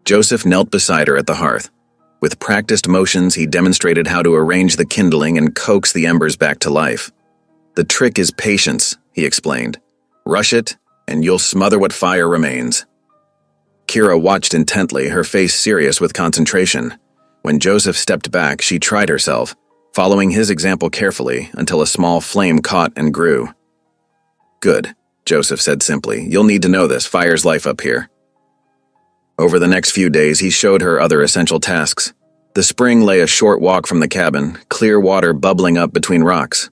Joseph knelt beside her at the hearth. With practiced motions, he demonstrated how to arrange the kindling and coax the embers back to life. "The trick is patience," he explained. "Rush it, and you'll smother what fire remains." Kira watched intently, her face serious with concentration. When Joseph stepped back, she tried herself, following his example carefully until a small flame caught and grew. "Good," Joseph said simply. "You'll need to know this. Fire's life up here." Over the next few days, he showed her other essential tasks. The spring lay a short walk from the cabin, clear water bubbling up between rocks.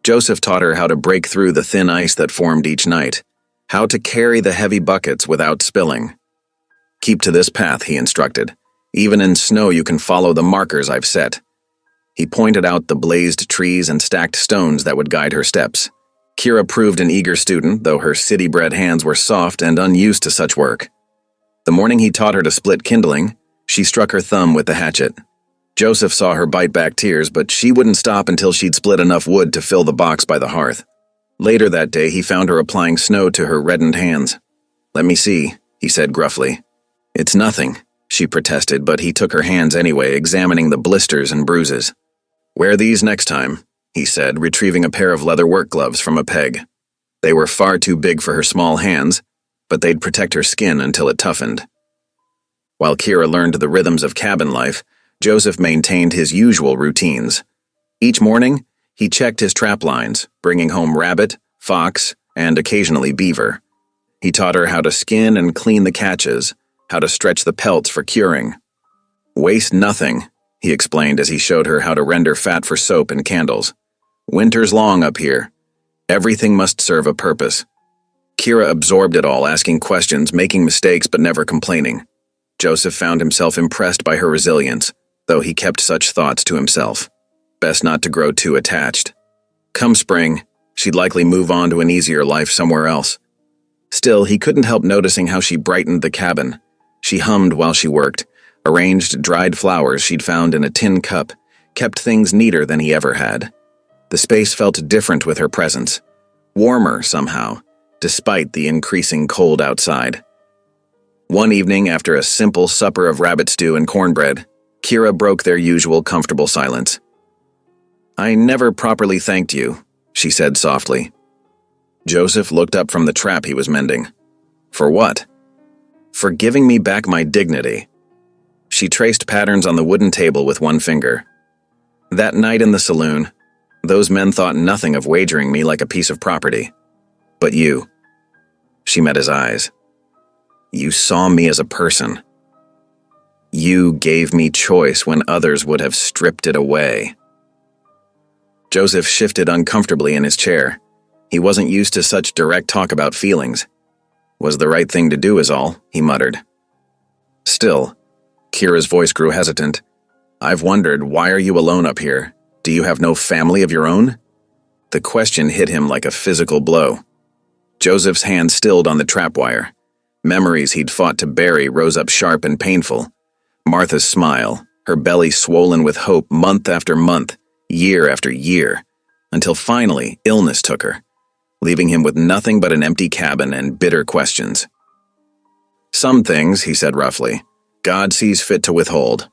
Joseph taught her how to break through the thin ice that formed each night, how to carry the heavy buckets without spilling. "Keep to this path," he instructed. "Even in snow you can follow the markers I've set." He pointed out the blazed trees and stacked stones that would guide her steps. Kira proved an eager student, though her city-bred hands were soft and unused to such work. The morning he taught her to split kindling, she struck her thumb with the hatchet. Joseph saw her bite back tears, but she wouldn't stop until she'd split enough wood to fill the box by the hearth. Later that day, he found her applying snow to her reddened hands. "Let me see," he said gruffly. "It's nothing," she protested, but he took her hands anyway, examining the blisters and bruises. "Wear these next time," he said, retrieving a pair of leather work gloves from a peg. They were far too big for her small hands, but they'd protect her skin until it toughened. While Kira learned the rhythms of cabin life, Joseph maintained his usual routines. Each morning, he checked his trap lines, bringing home rabbit, fox, and occasionally beaver. He taught her how to skin and clean the catches, how to stretch the pelts for curing. "Waste nothing," he explained as he showed her how to render fat for soap and candles. "Winter's long up here. Everything must serve a purpose." Kira absorbed it all, asking questions, making mistakes, but never complaining. Joseph found himself impressed by her resilience, though he kept such thoughts to himself. Best not to grow too attached. Come spring, she'd likely move on to an easier life somewhere else. Still, he couldn't help noticing how she brightened the cabin. She hummed while she worked, arranged dried flowers she'd found in a tin cup, kept things neater than he ever had. The space felt different with her presence, warmer somehow, despite the increasing cold outside. One evening, after a simple supper of rabbit stew and cornbread, Kira broke their usual comfortable silence. "I never properly thanked you," she said softly. Joseph looked up from the trap he was mending. "For what?" "For giving me back my dignity." She traced patterns on the wooden table with one finger. "That night in the saloon, those men thought nothing of wagering me like a piece of property. But you." She met his eyes. "You saw me as a person. You gave me choice when others would have stripped it away." Joseph shifted uncomfortably in his chair. He wasn't used to such direct talk about feelings. "Was the right thing to do is all," he muttered. "Still," Kira's voice grew hesitant, "I've wondered, why are you alone up here? Do you have no family of your own?" The question hit him like a physical blow. Joseph's hand stilled on the trap wire. Memories he'd fought to bury rose up sharp and painful. Martha's smile, her belly swollen with hope month after month, year after year, until finally illness took her, leaving him with nothing but an empty cabin and bitter questions. "Some things," he said roughly, "God sees fit to withhold."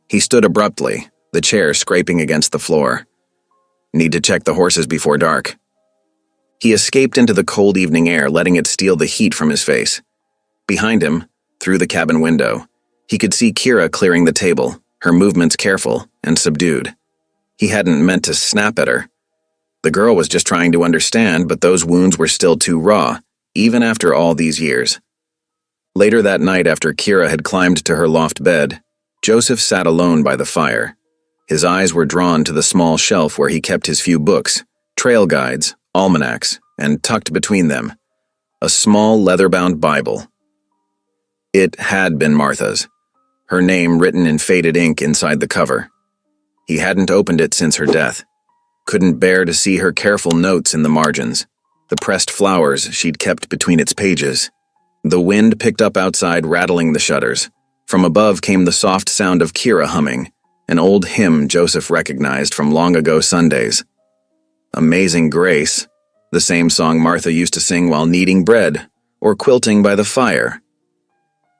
He stood abruptly, the chair scraping against the floor. "Need to check the horses before dark." He escaped into the cold evening air, letting it steal the heat from his face. Behind him, through the cabin window, he could see Kira clearing the table, her movements careful and subdued. He hadn't meant to snap at her. The girl was just trying to understand, but those wounds were still too raw, even after all these years. Later that night, after Kira had climbed to her loft bed, Joseph sat alone by the fire. His eyes were drawn to the small shelf where he kept his few books, trail guides, almanacs, and tucked between them, a small leather-bound Bible. It had been Martha's, her name written in faded ink inside the cover. He hadn't opened it since her death. Couldn't bear to see her careful notes in the margins, the pressed flowers she'd kept between its pages. The wind picked up outside, rattling the shutters. From above came the soft sound of Kira humming, an old hymn Joseph recognized from long ago Sundays. Amazing Grace, the same song Martha used to sing while kneading bread or quilting by the fire.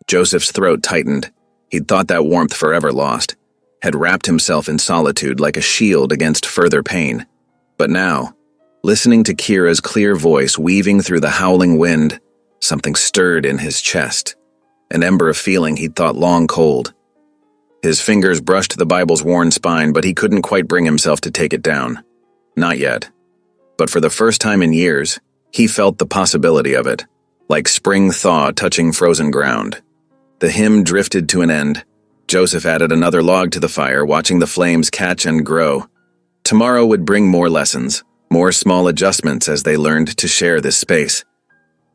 Joseph's throat tightened. He'd thought that warmth forever lost, had wrapped himself in solitude like a shield against further pain. But now, listening to Kira's clear voice weaving through the howling wind, something stirred in his chest, an ember of feeling he'd thought long cold. His fingers brushed the Bible's worn spine, but he couldn't quite bring himself to take it down. Not yet. But for the first time in years, he felt the possibility of it, like spring thaw touching frozen ground. The hymn drifted to an end. Joseph added another log to the fire, watching the flames catch and grow. Tomorrow would bring more lessons, more small adjustments as they learned to share this space.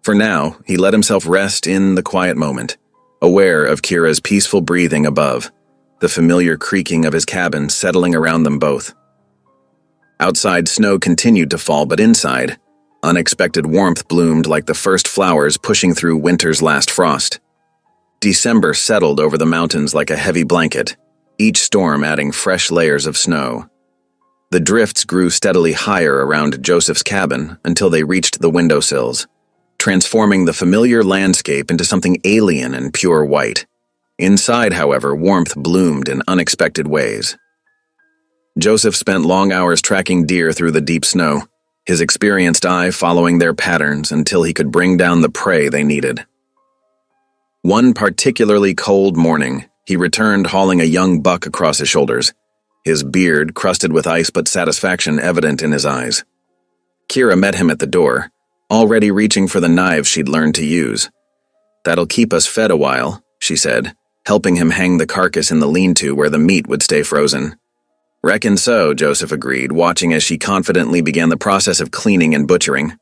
For now, he let himself rest in the quiet moment, aware of Kira's peaceful breathing above, the familiar creaking of his cabin settling around them both. Outside, snow continued to fall, but inside, unexpected warmth bloomed like the first flowers pushing through winter's last frost. December settled over the mountains like a heavy blanket, each storm adding fresh layers of snow. The drifts grew steadily higher around Joseph's cabin until they reached the windowsills, transforming the familiar landscape into something alien and pure white. Inside, however, warmth bloomed in unexpected ways. Joseph spent long hours tracking deer through the deep snow, his experienced eye following their patterns until he could bring down the prey they needed. One particularly cold morning, he returned hauling a young buck across his shoulders, his beard crusted with ice but satisfaction evident in his eyes. Kira met him at the door, already reaching for the knives she'd learned to use. "That'll keep us fed a while," she said, helping him hang the carcass in the lean-to where the meat would stay frozen. "Reckon so," Joseph agreed, watching as she confidently began the process of cleaning and butchering.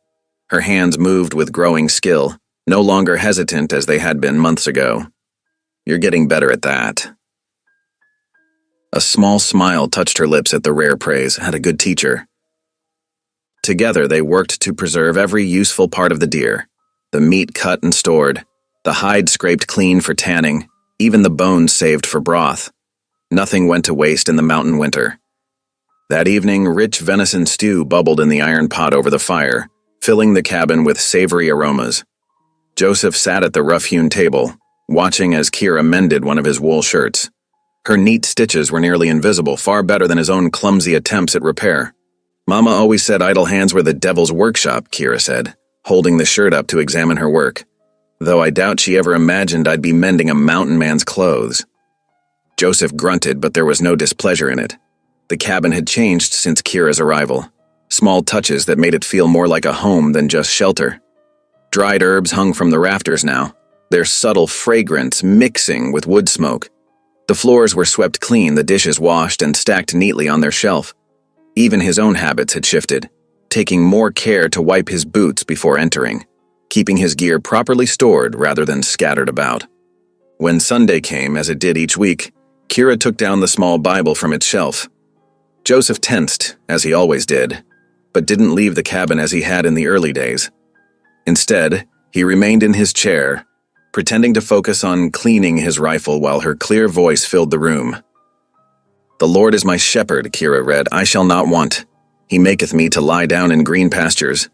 Her hands moved with growing skill, no longer hesitant as they had been months ago. "You're getting better at that." A small smile touched her lips at the rare praise. Had a good teacher. Together they worked to preserve every useful part of the deer, the meat cut and stored, the hide scraped clean for tanning, even the bones saved for broth. Nothing went to waste in the mountain winter. That evening, rich venison stew bubbled in the iron pot over the fire, filling the cabin with savory aromas. Joseph sat at the rough-hewn table, watching as Kira mended one of his wool shirts. Her neat stitches were nearly invisible, far better than his own clumsy attempts at repair. "Mama always said idle hands were the devil's workshop," Kira said, holding the shirt up to examine her work, "though I doubt she ever imagined I'd be mending a mountain man's clothes." Joseph grunted, but there was no displeasure in it. The cabin had changed since Kira's arrival, small touches that made it feel more like a home than just shelter. Dried herbs hung from the rafters now, their subtle fragrance mixing with wood smoke. The floors were swept clean, the dishes washed and stacked neatly on their shelf. Even his own habits had shifted, taking more care to wipe his boots before entering, keeping his gear properly stored rather than scattered about. When Sunday came, as it did each week, Kira took down the small Bible from its shelf. Joseph tensed, as he always did, but didn't leave the cabin as he had in the early days. Instead, he remained in his chair, pretending to focus on cleaning his rifle while her clear voice filled the room. "The Lord is my shepherd," Kira read, "I shall not want. He maketh me to lie down in green pastures."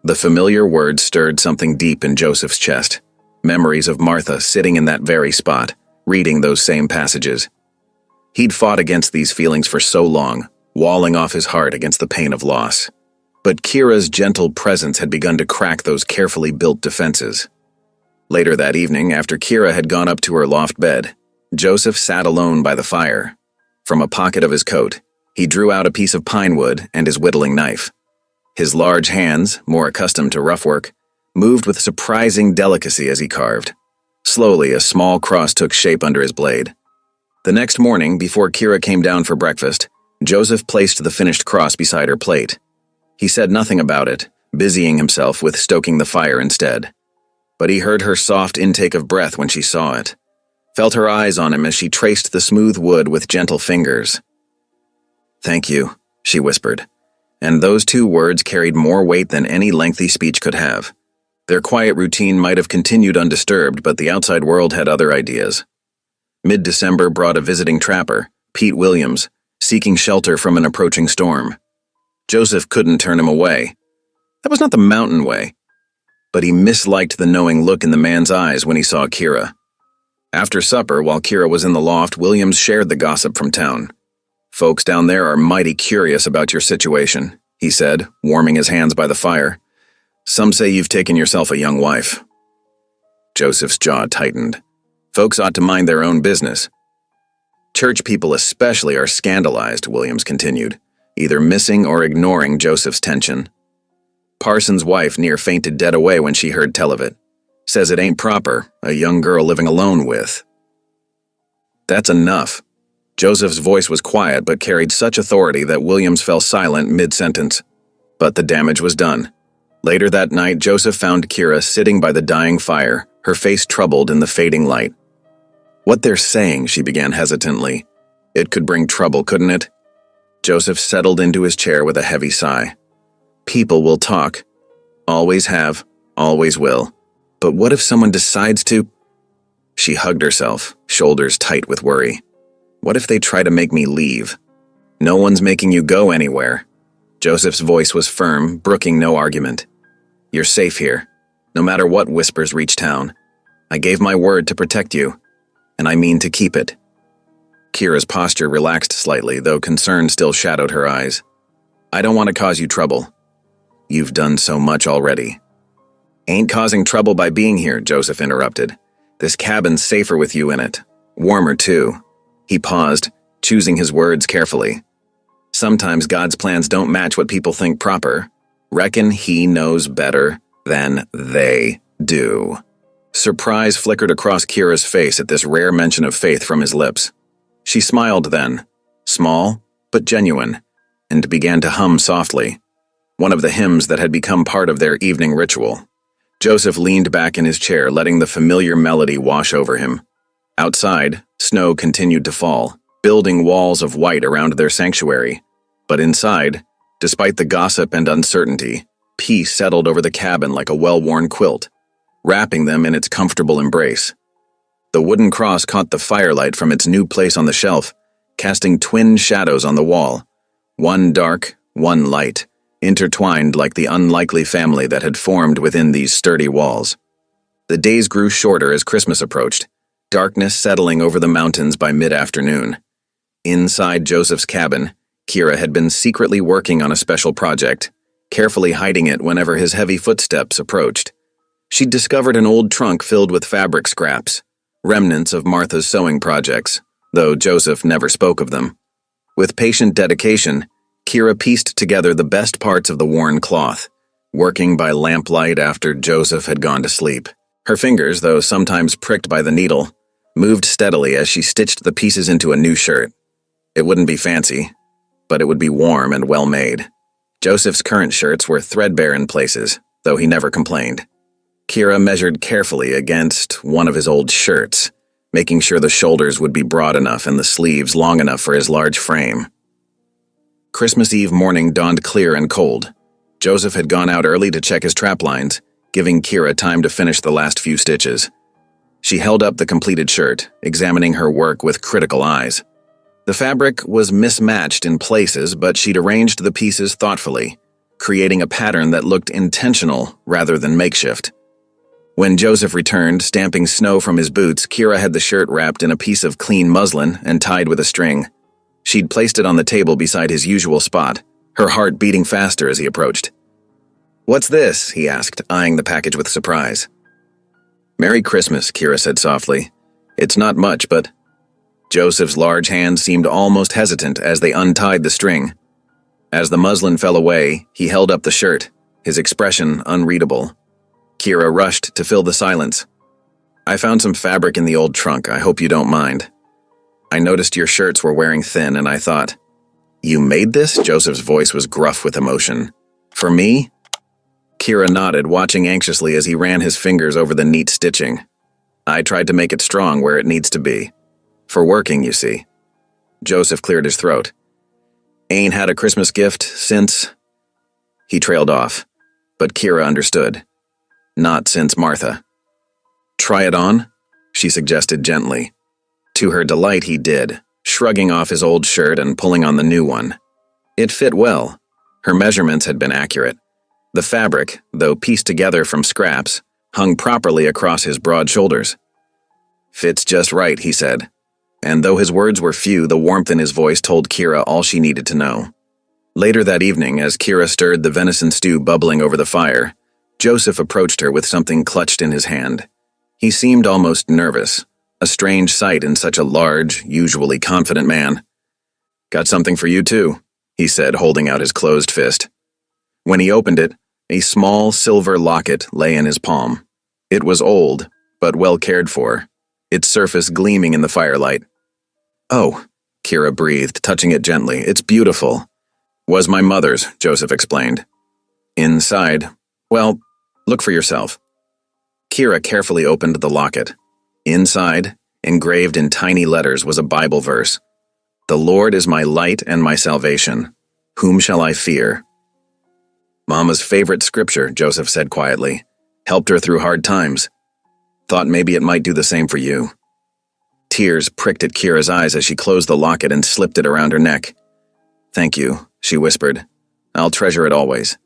The familiar words stirred something deep in Joseph's chest, memories of Martha sitting in that very spot, reading those same passages. He'd fought against these feelings for so long, walling off his heart against the pain of loss. But Kira's gentle presence had begun to crack those carefully built defenses. Later that evening, after Kira had gone up to her loft bed, Joseph sat alone by the fire. From a pocket of his coat, he drew out a piece of pine wood and his whittling knife. His large hands, more accustomed to rough work, moved with surprising delicacy as he carved. Slowly, a small cross took shape under his blade. The next morning, before Kira came down for breakfast, Joseph placed the finished cross beside her plate. He said nothing about it, busying himself with stoking the fire instead. But he heard her soft intake of breath when she saw it, felt her eyes on him as she traced the smooth wood with gentle fingers. "Thank you," she whispered, and those two words carried more weight than any lengthy speech could have. Their quiet routine might have continued undisturbed, but the outside world had other ideas. Mid-December brought a visiting trapper, Pete Williams, seeking shelter from an approaching storm. Joseph couldn't turn him away. That was not the mountain way. But he misliked the knowing look in the man's eyes when he saw Kira. After supper, while Kira was in the loft, Williams shared the gossip from town. "Folks down there are mighty curious about your situation," he said, warming his hands by the fire. "Some say you've taken yourself a young wife." Joseph's jaw tightened. Folks ought to mind their own business. Church people especially are scandalized, Williams continued, either missing or ignoring Joseph's tension. Parson's wife near fainted dead away when she heard tell of it. Says it ain't proper, a young girl living alone with. That's enough. Joseph's voice was quiet but carried such authority that Williams fell silent mid-sentence. But the damage was done. Later that night, Joseph found Kira sitting by the dying fire, her face troubled in the fading light. "What they're saying," she began hesitantly. "It could bring trouble, couldn't it?" Joseph settled into his chair with a heavy sigh. "People will talk. Always have, always will. But what if someone decides to—" She hugged herself, shoulders tight with worry. "What if they try to make me leave?" "No one's making you go anywhere." Joseph's voice was firm, brooking no argument. "You're safe here, no matter what whispers reach town. I gave my word to protect you, and I mean to keep it." Kira's posture relaxed slightly, though concern still shadowed her eyes. "I don't want to cause you trouble. You've done so much already." "Ain't causing trouble by being here," Joseph interrupted. "This cabin's safer with you in it. Warmer, too." He paused, choosing his words carefully. "Sometimes God's plans don't match what people think proper. Reckon he knows better than they do." Surprise flickered across Kira's face at this rare mention of faith from his lips. She smiled then, small but genuine, and began to hum softly, one of the hymns that had become part of their evening ritual. Joseph leaned back in his chair, letting the familiar melody wash over him. Outside, snow continued to fall, building walls of white around their sanctuary. But inside, despite the gossip and uncertainty, peace settled over the cabin like a well-worn quilt, wrapping them in its comfortable embrace. The wooden cross caught the firelight from its new place on the shelf, casting twin shadows on the wall, one dark, one light, intertwined like the unlikely family that had formed within these sturdy walls. The days grew shorter as Christmas approached, darkness settling over the mountains by mid-afternoon. Inside Joseph's cabin, Kira had been secretly working on a special project, carefully hiding it whenever his heavy footsteps approached. She'd discovered an old trunk filled with fabric scraps, remnants of Martha's sewing projects, though Joseph never spoke of them. With patient dedication, Kira pieced together the best parts of the worn cloth, working by lamplight after Joseph had gone to sleep. Her fingers, though sometimes pricked by the needle, moved steadily as she stitched the pieces into a new shirt. It wouldn't be fancy, but it would be warm and well-made. Joseph's current shirts were threadbare in places, though he never complained. Kira measured carefully against one of his old shirts, making sure the shoulders would be broad enough and the sleeves long enough for his large frame. Christmas Eve morning dawned clear and cold. Joseph had gone out early to check his trap lines, giving Kira time to finish the last few stitches. She held up the completed shirt, examining her work with critical eyes. The fabric was mismatched in places, but she'd arranged the pieces thoughtfully, creating a pattern that looked intentional rather than makeshift. When Joseph returned, stamping snow from his boots, Kira had the shirt wrapped in a piece of clean muslin and tied with a string. She'd placed it on the table beside his usual spot, her heart beating faster as he approached. "What's this?" he asked, eyeing the package with surprise. "Merry Christmas," Kira said softly. "It's not much, but—" Joseph's large hands seemed almost hesitant as they untied the string. As the muslin fell away, he held up the shirt, his expression unreadable. Kira rushed to fill the silence. "I found some fabric in the old trunk. I hope you don't mind. I noticed your shirts were wearing thin, and I thought—" "You made this?" Joseph's voice was gruff with emotion. "For me?" Kira nodded, watching anxiously as he ran his fingers over the neat stitching. I tried to make it strong where it needs to be. For working, you see." Joseph cleared his throat. "Ain't had a Christmas gift since—" He trailed off, but Kira understood. Not since Martha. "Try it on?" she suggested gently. To her delight, he did, shrugging off his old shirt and pulling on the new one. It fit well. Her measurements had been accurate. The fabric, though pieced together from scraps, hung properly across his broad shoulders. "Fits just right," he said. And though his words were few, the warmth in his voice told Kira all she needed to know. Later that evening, as Kira stirred the venison stew bubbling over the fire, Joseph approached her with something clutched in his hand. He seemed almost nervous, a strange sight in such a large, usually confident man. "Got something for you too," he said, holding out his closed fist. When he opened it, a small silver locket lay in his palm. It was old, but well cared for, its surface gleaming in the firelight. "Oh," Kira breathed, touching it gently. "It's beautiful." "Was my mother's," Joseph explained. Inside, well, look for yourself. Kira carefully opened the locket. Inside, engraved in tiny letters, was a Bible verse. "The Lord is my light and my salvation. Whom shall I fear?" Mama's favorite scripture, Joseph said quietly. Helped her through hard times. Thought maybe it might do the same for you. Tears pricked at Kira's eyes as she closed the locket and slipped it around her neck. "Thank you," she whispered. "I'll treasure it always."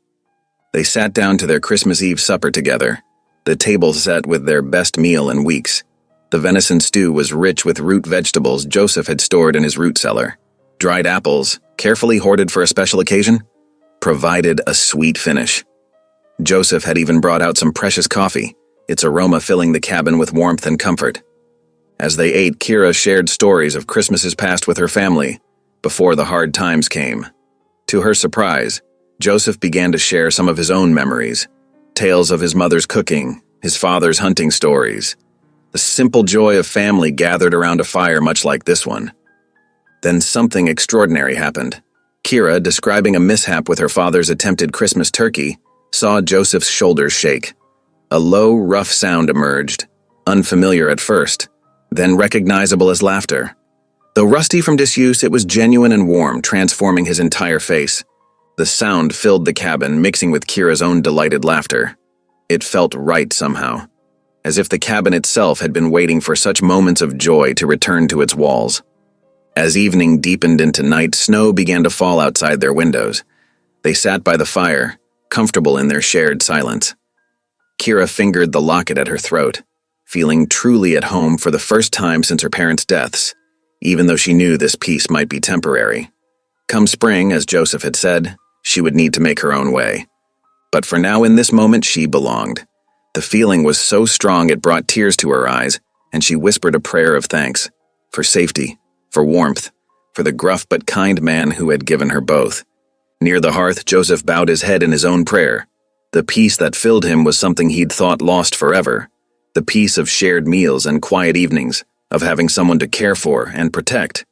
They sat down to their Christmas Eve supper together, the table set with their best meal in weeks. The venison stew was rich with root vegetables Joseph had stored in his root cellar. Dried apples, carefully hoarded for a special occasion, provided a sweet finish. Joseph had even brought out some precious coffee, its aroma filling the cabin with warmth and comfort. As they ate, Kira shared stories of Christmases past with her family, before the hard times came. To her surprise, Joseph began to share some of his own memories, tales of his mother's cooking, his father's hunting stories, the simple joy of family gathered around a fire much like this one. Then something extraordinary happened. Kira, describing a mishap with her father's attempted Christmas turkey, saw Joseph's shoulders shake. A low, rough sound emerged, unfamiliar at first, then recognizable as laughter. Though rusty from disuse, it was genuine and warm, transforming his entire face. The sound filled the cabin, mixing with Kira's own delighted laughter. It felt right somehow, as if the cabin itself had been waiting for such moments of joy to return to its walls. As evening deepened into night, snow began to fall outside their windows. They sat by the fire, comfortable in their shared silence. Kira fingered the locket at her throat, feeling truly at home for the first time since her parents' deaths, even though she knew this peace might be temporary. Come spring, as Joseph had said, she would need to make her own way. But for now, in this moment, she belonged. The feeling was so strong it brought tears to her eyes, and she whispered a prayer of thanks, for safety, for warmth, for the gruff but kind man who had given her both. Near the hearth, Joseph bowed his head in his own prayer. The peace that filled him was something he'd thought lost forever. The peace of shared meals and quiet evenings, of having someone to care for and protect.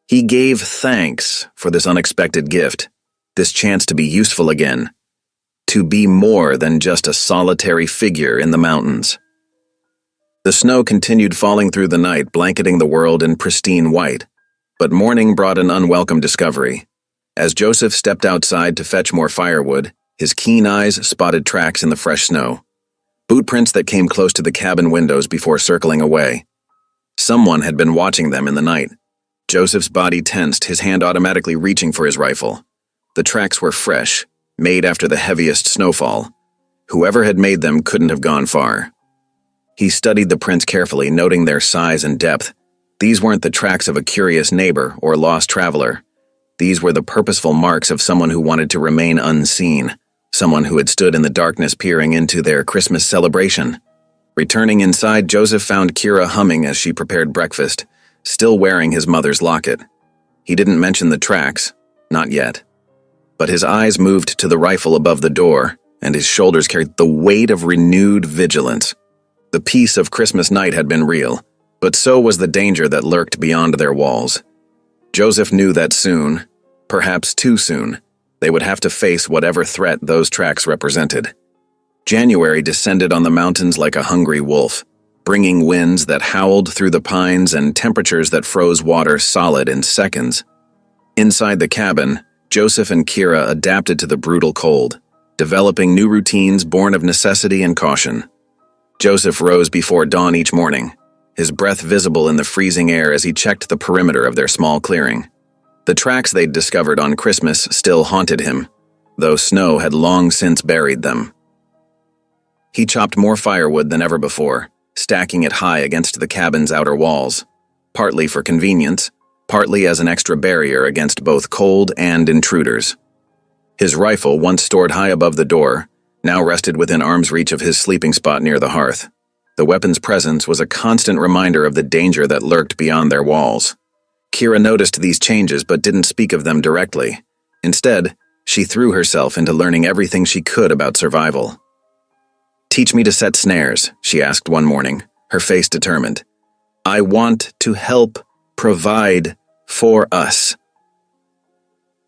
He gave thanks for this unexpected gift, this chance to be useful again, to be more than just a solitary figure in the mountains. The snow continued falling through the night, blanketing the world in pristine white, but morning brought an unwelcome discovery. As Joseph stepped outside to fetch more firewood, his keen eyes spotted tracks in the fresh snow, bootprints that came close to the cabin windows before circling away. Someone had been watching them in the night. Joseph's body tensed, his hand automatically reaching for his rifle. The tracks were fresh, made after the heaviest snowfall. Whoever had made them couldn't have gone far. He studied the prints carefully, noting their size and depth. These weren't the tracks of a curious neighbor or lost traveler. These were the purposeful marks of someone who wanted to remain unseen, someone who had stood in the darkness peering into their Christmas celebration. Returning inside, Joseph found Kira humming as she prepared breakfast, still wearing his mother's locket. He didn't mention the tracks, not yet. But his eyes moved to the rifle above the door, and his shoulders carried the weight of renewed vigilance. The peace of Christmas night had been real, but so was the danger that lurked beyond their walls. Joseph knew that soon, perhaps too soon, they would have to face whatever threat those tracks represented. January descended on the mountains like a hungry wolf, bringing winds that howled through the pines and temperatures that froze water solid in seconds. Inside the cabin, Joseph and Kira adapted to the brutal cold, developing new routines born of necessity and caution. Joseph rose before dawn each morning, his breath visible in the freezing air as he checked the perimeter of their small clearing. The tracks they'd discovered on Christmas still haunted him, though snow had long since buried them. He chopped more firewood than ever before, stacking it high against the cabin's outer walls, partly for convenience, partly as an extra barrier against both cold and intruders. His rifle, once stored high above the door, now rested within arm's reach of his sleeping spot near the hearth. The weapon's presence was a constant reminder of the danger that lurked beyond their walls. Kira noticed these changes but didn't speak of them directly. Instead, she threw herself into learning everything she could about survival. "Teach me to set snares," she asked one morning, her face determined. "I want to help provide for us."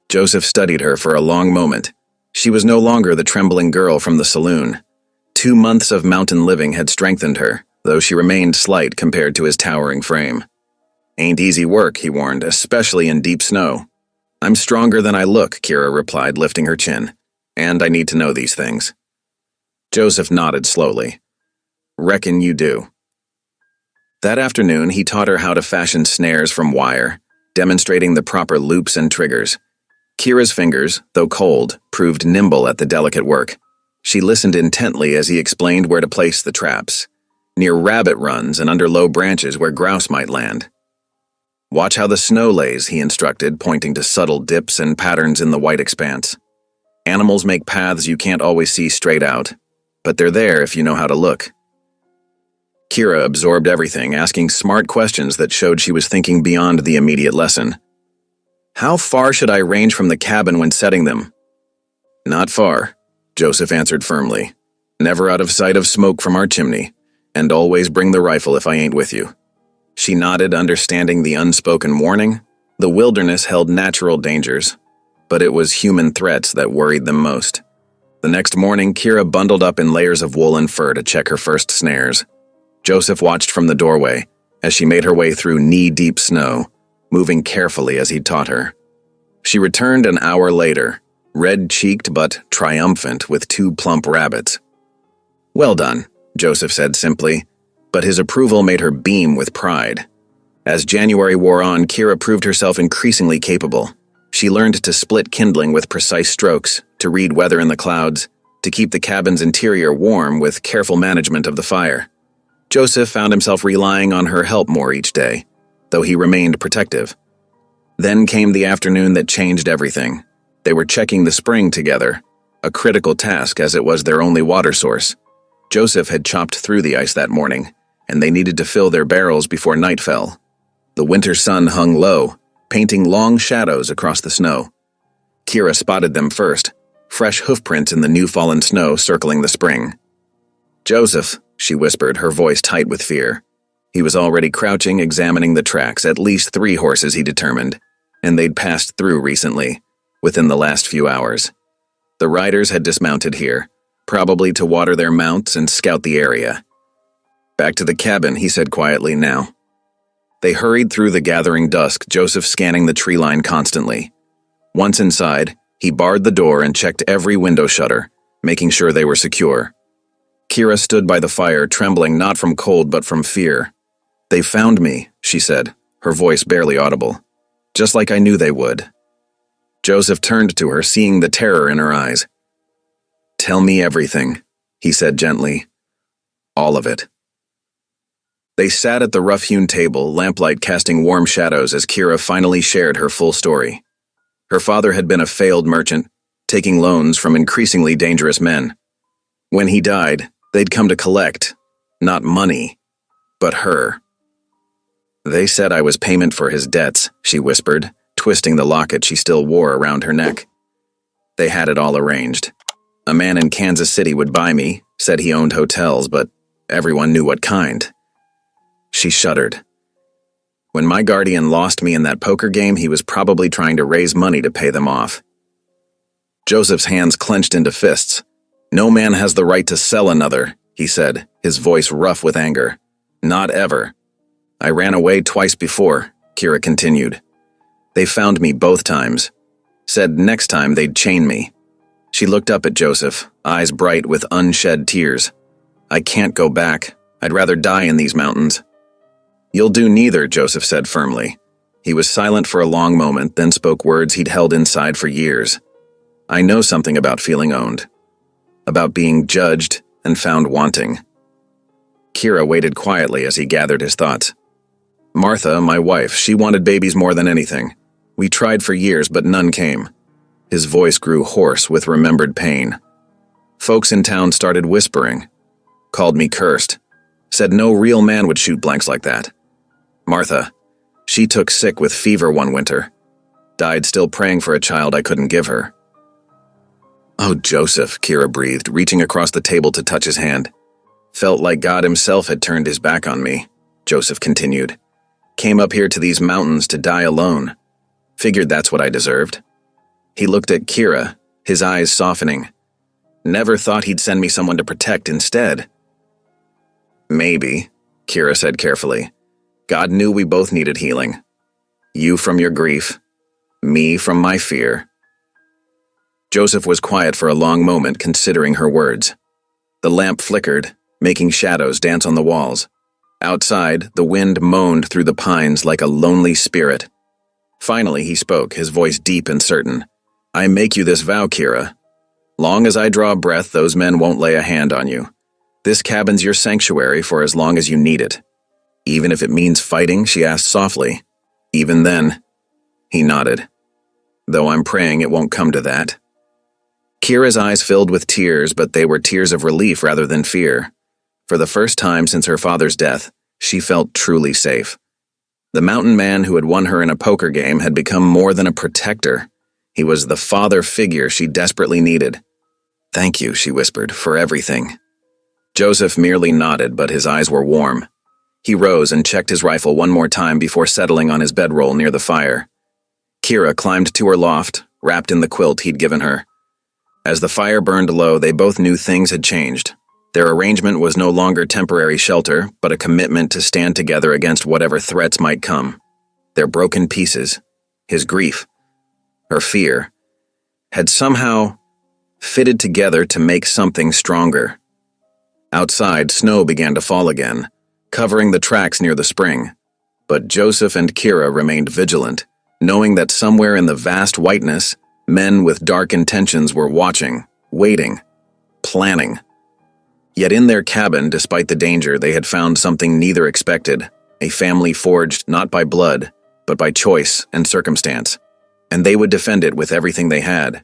Joseph studied her for a long moment. She was no longer the trembling girl from the saloon. 2 months of mountain living had strengthened her, though she remained slight compared to his towering frame. "Ain't easy work," he warned, "especially in deep snow." "I'm stronger than I look," Kira replied, lifting her chin. "And I need to know these things." Joseph nodded slowly. "Reckon you do." That afternoon, he taught her how to fashion snares from wire, demonstrating the proper loops and triggers. Kira's fingers, though cold, proved nimble at the delicate work. She listened intently as he explained where to place the traps, near rabbit runs and under low branches where grouse might land. "Watch how the snow lays," he instructed, pointing to subtle dips and patterns in the white expanse. "Animals make paths you can't always see straight out, but they're there if you know how to look." Kira absorbed everything, asking smart questions that showed she was thinking beyond the immediate lesson. "How far should I range from the cabin when setting them?" "Not far," Joseph answered firmly. "Never out of sight of smoke from our chimney, and always bring the rifle if I ain't with you." She nodded, understanding the unspoken warning. The wilderness held natural dangers, but it was human threats that worried them most. The next morning, Kira bundled up in layers of wool and fur to check her first snares. Joseph watched from the doorway as she made her way through knee-deep snow, moving carefully as he'd taught her. She returned an hour later, red-cheeked but triumphant with 2 plump rabbits. "Well done," Joseph said simply, but his approval made her beam with pride. As January wore on, Kira proved herself increasingly capable. She learned to split kindling with precise strokes, to read weather in the clouds, to keep the cabin's interior warm with careful management of the fire. Joseph found himself relying on her help more each day, though he remained protective. Then came the afternoon that changed everything. They were checking the spring together, a critical task as it was their only water source. Joseph had chopped through the ice that morning, and they needed to fill their barrels before night fell. The winter sun hung low, painting long shadows across the snow. Kira spotted them first, fresh hoofprints in the new-fallen snow circling the spring. "Joseph," she whispered, her voice tight with fear. He was already crouching, examining the tracks, at least 3 horses, he determined, and they'd passed through recently, within the last few hours. The riders had dismounted here, probably to water their mounts and scout the area. "Back to the cabin," he said quietly, "now." They hurried through the gathering dusk, Joseph scanning the tree line constantly. Once inside, he barred the door and checked every window shutter, making sure they were secure. Kira stood by the fire, trembling not from cold but from fear. "They found me," she said, her voice barely audible. "Just like I knew they would." Joseph turned to her, seeing the terror in her eyes. "Tell me everything," he said gently. "All of it." They sat at the rough-hewn table, lamplight casting warm shadows as Kira finally shared her full story. Her father had been a failed merchant, taking loans from increasingly dangerous men. When he died, they'd come to collect, not money, but her. "They said I was payment for his debts," she whispered, twisting the locket she still wore around her neck. "They had it all arranged. A man in Kansas City would buy me, said he owned hotels, but everyone knew what kind." She shuddered. "When my guardian lost me in that poker game, he was probably trying to raise money to pay them off." Joseph's hands clenched into fists. "No man has the right to sell another," he said, his voice rough with anger. Not ever. I ran away twice before, Kira continued. They found me both times. Said next time they'd chain me. She looked up at Joseph, eyes bright with unshed tears. I can't go back. I'd rather die in these mountains. You'll do neither, Joseph said firmly. He was silent for a long moment, then spoke words he'd held inside for years. I know something about feeling owned. About being judged and found wanting. Kira waited quietly as he gathered his thoughts. Martha, my wife, she wanted babies more than anything. We tried for years, but none came. His voice grew hoarse with remembered pain. Folks in town started whispering. Called me cursed. Said no real man would shoot blanks like that. Martha, she took sick with fever one winter. Died still praying for a child I couldn't give her. Oh, Joseph, Kira breathed, reaching across the table to touch his hand. Felt like God himself had turned his back on me, Joseph continued. Came up here to these mountains to die alone. Figured that's what I deserved. He looked at Kira, his eyes softening. Never thought he'd send me someone to protect instead. Maybe, Kira said carefully. God knew we both needed healing. You from your grief, me from my fear. Joseph was quiet for a long moment, considering her words. The lamp flickered, making shadows dance on the walls. Outside, the wind moaned through the pines like a lonely spirit. Finally, he spoke, his voice deep and certain. I make you this vow, Kira. Long as I draw breath, those men won't lay a hand on you. This cabin's your sanctuary for as long as you need it. Even if it means fighting, she asked softly. Even then, he nodded. Though I'm praying it won't come to that. Kira's eyes filled with tears, but they were tears of relief rather than fear. For the first time since her father's death, she felt truly safe. The mountain man who had won her in a poker game had become more than a protector. He was the father figure she desperately needed. Thank you, she whispered, for everything. Joseph merely nodded, but his eyes were warm. He rose and checked his rifle one more time before settling on his bedroll near the fire. Kira climbed to her loft, wrapped in the quilt he'd given her. As the fire burned low, they both knew things had changed. Their arrangement was no longer temporary shelter, but a commitment to stand together against whatever threats might come. Their broken pieces, his grief, her fear, had somehow fitted together to make something stronger. Outside, snow began to fall again, covering the tracks near the spring. But Joseph and Kira remained vigilant, knowing that somewhere in the vast whiteness, men with dark intentions were watching, waiting, planning. Yet in their cabin, despite the danger, they had found something neither expected, a family forged not by blood, but by choice and circumstance, and they would defend it with everything they had.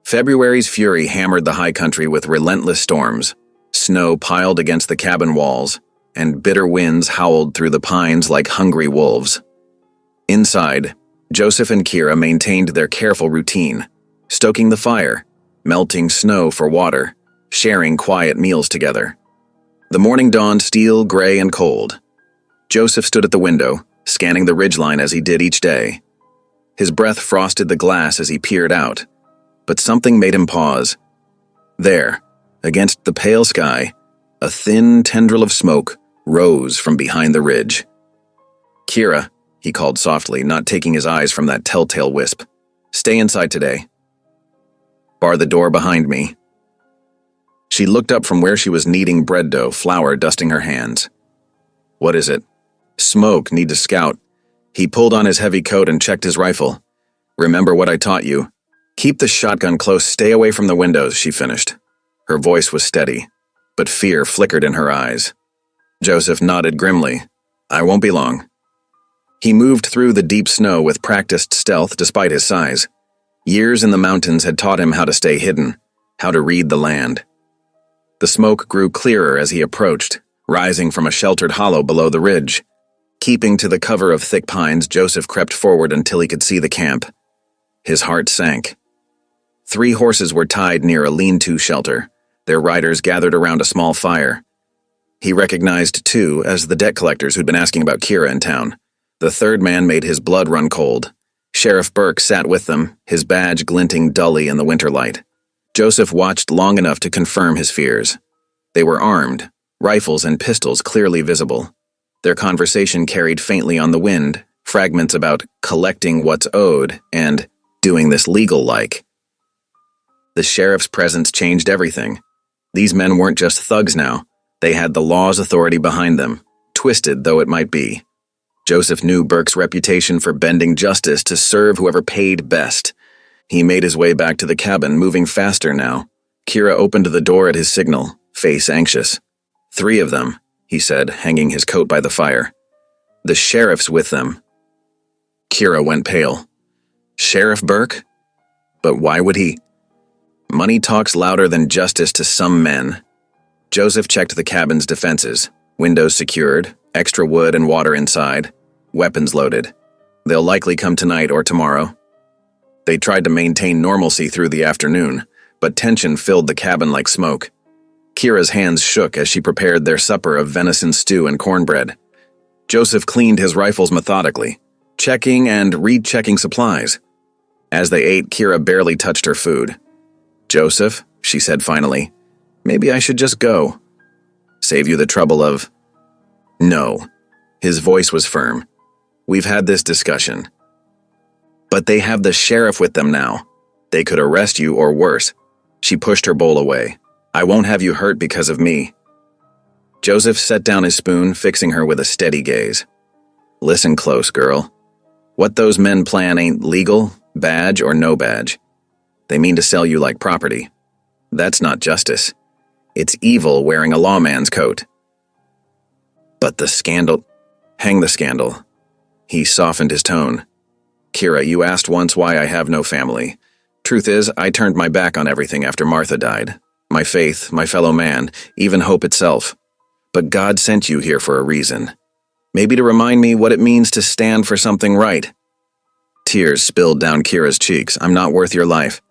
February's fury hammered the high country with relentless storms. Snow piled against the cabin walls, and bitter winds howled through the pines like hungry wolves. Inside, Joseph and Kira maintained their careful routine, stoking the fire, melting snow for water, sharing quiet meals together. The morning dawned steel, gray, and cold. Joseph stood at the window, scanning the ridgeline as he did each day. His breath frosted the glass as he peered out, but something made him pause. There, against the pale sky, a thin tendril of smoke rose from behind the ridge. Kira, he called softly, not taking his eyes from that telltale wisp. Stay inside today. Bar the door behind me. She looked up from where she was kneading bread dough, flour dusting her hands. What is it? Smoke, need to scout. He pulled on his heavy coat and checked his rifle. Remember what I taught you. Keep the shotgun close, stay away from the windows, she finished. Her voice was steady, but fear flickered in her eyes. Joseph nodded grimly. I won't be long. He moved through the deep snow with practiced stealth despite his size. Years in the mountains had taught him how to stay hidden, how to read the land. The smoke grew clearer as he approached, rising from a sheltered hollow below the ridge. Keeping to the cover of thick pines, Joseph crept forward until he could see the camp. His heart sank. 3 horses were tied near a lean-to shelter, their riders gathered around a small fire. He recognized 2 as the debt collectors who'd been asking about Kira in town. The third man made his blood run cold. Sheriff Burke sat with them, his badge glinting dully in the winter light. Joseph watched long enough to confirm his fears. They were armed, rifles and pistols clearly visible, Their conversation carried faintly on the wind, fragments about collecting what's owed and doing this legal-like. The sheriff's presence changed everything. These men weren't just thugs now. They had the law's authority behind them, twisted though it might be. Joseph knew Burke's reputation for bending justice to serve whoever paid best. He made his way back to the cabin, moving faster now. Kira opened the door at his signal, face anxious. 3 of them, he said, hanging his coat by the fire. The sheriff's with them. Kira went pale. Sheriff Burke? But why would he? Money talks louder than justice to some men. Joseph checked the cabin's defenses. Windows secured, extra wood and water inside, weapons loaded. They'll likely come tonight or tomorrow. They tried to maintain normalcy through the afternoon, but tension filled the cabin like smoke. Kira's hands shook as she prepared their supper of venison stew and cornbread. Joseph cleaned his rifles methodically, checking and rechecking supplies. As they ate, Kira barely touched her food. Joseph, she said finally, maybe I should just go. Save you the trouble of... No. His voice was firm. We've had this discussion. But they have the sheriff with them now. They could arrest you or worse. She pushed her bowl away. I won't have you hurt because of me. Joseph set down his spoon, fixing her with a steady gaze. Listen close, girl. What those men plan ain't legal, badge or no badge. They mean to sell you like property. That's not justice. It's evil wearing a lawman's coat. But the scandal... Hang the scandal. He softened his tone. Kira, you asked once why I have no family. Truth is, I turned my back on everything after Martha died. My faith, my fellow man, even hope itself. But God sent you here for a reason. Maybe to remind me what it means to stand for something right. Tears spilled down Kira's cheeks. I'm not worth your life.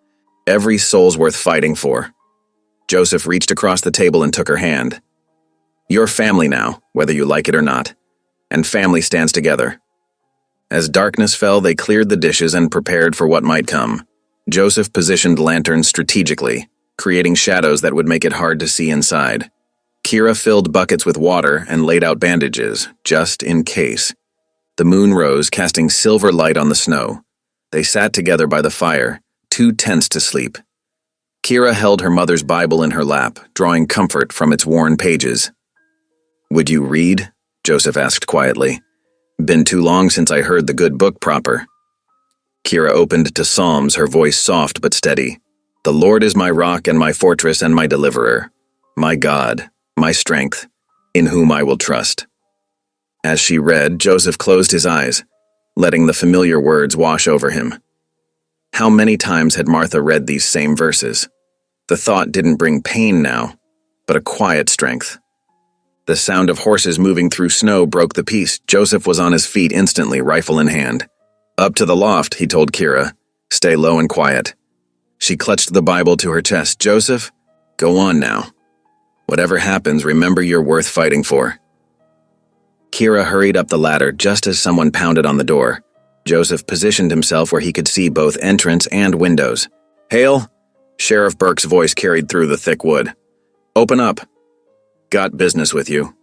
Every soul's worth fighting for. Joseph reached across the table and took her hand. You're family now, whether you like it or not. And family stands together. As darkness fell, they cleared the dishes and prepared for what might come. Joseph positioned lanterns strategically, creating shadows that would make it hard to see inside. Kira filled buckets with water and laid out bandages, just in case. The moon rose, casting silver light on the snow. They sat together by the fire, too tense to sleep. Kira held her mother's Bible in her lap, drawing comfort from its worn pages. Would you read? Joseph asked quietly. Been too long since I heard the good book proper. Kira opened to Psalms, her voice soft but steady. The Lord is my rock and my fortress and my deliverer, my God, my strength, in whom I will trust. As she read, Joseph closed his eyes, letting the familiar words wash over him. How many times had Martha read these same verses? The thought didn't bring pain now, but a quiet strength. The sound of horses moving through snow broke the peace. Joseph was on his feet instantly, rifle in hand. Up to the loft, he told Kira. Stay low and quiet. She clutched the Bible to her chest. Joseph, go on now. Whatever happens, remember you're worth fighting for. Kira hurried up the ladder just as someone pounded on the door. Joseph positioned himself where he could see both entrance and windows. Hale? Sheriff Burke's voice carried through the thick wood. Open up. Got business with you.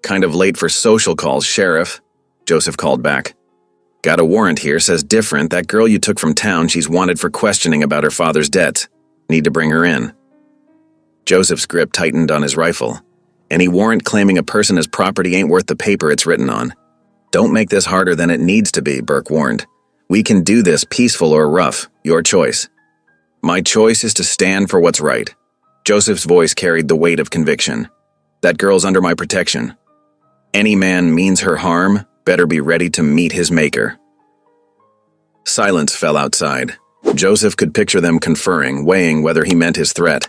Kind of late for social calls, Sheriff, Joseph called back. Got a warrant here, says different. That girl you took from town, she's wanted for questioning about her father's debts. Need to bring her in. Joseph's grip tightened on his rifle. Any warrant claiming a person as property ain't worth the paper it's written on. Don't make this harder than it needs to be, Burke warned. We can do this peaceful or rough, your choice. My choice is to stand for what's right. Joseph's voice carried the weight of conviction. That girl's under my protection. Any man means her harm, better be ready to meet his maker. Silence fell outside. Joseph could picture them conferring, weighing whether he meant his threat.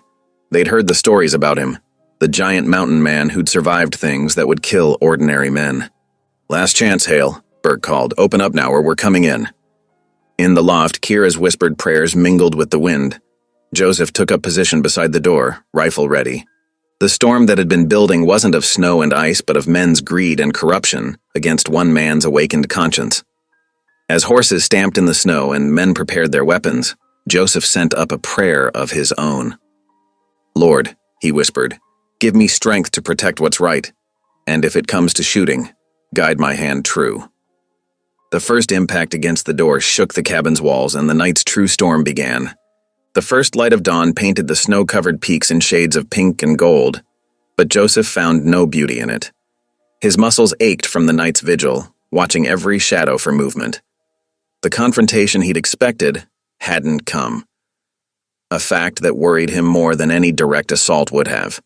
They'd heard the stories about him, the giant mountain man who'd survived things that would kill ordinary men. Last chance, Hale, Burke called. Open up now or we're coming in. In the loft, Kira's whispered prayers mingled with the wind. Joseph took up position beside the door, rifle ready. The storm that had been building wasn't of snow and ice, but of men's greed and corruption against one man's awakened conscience. As horses stamped in the snow and men prepared their weapons, Joseph sent up a prayer of his own. Lord, he whispered, give me strength to protect what's right, And if it comes to shooting, guide my hand true. The first impact against the door shook the cabin's walls, and the night's true storm began. The first light of dawn painted the snow-covered peaks in shades of pink and gold, but Joseph found no beauty in it. His muscles ached from the night's vigil, watching every shadow for movement. The confrontation he'd expected hadn't come, a fact that worried him more than any direct assault would have.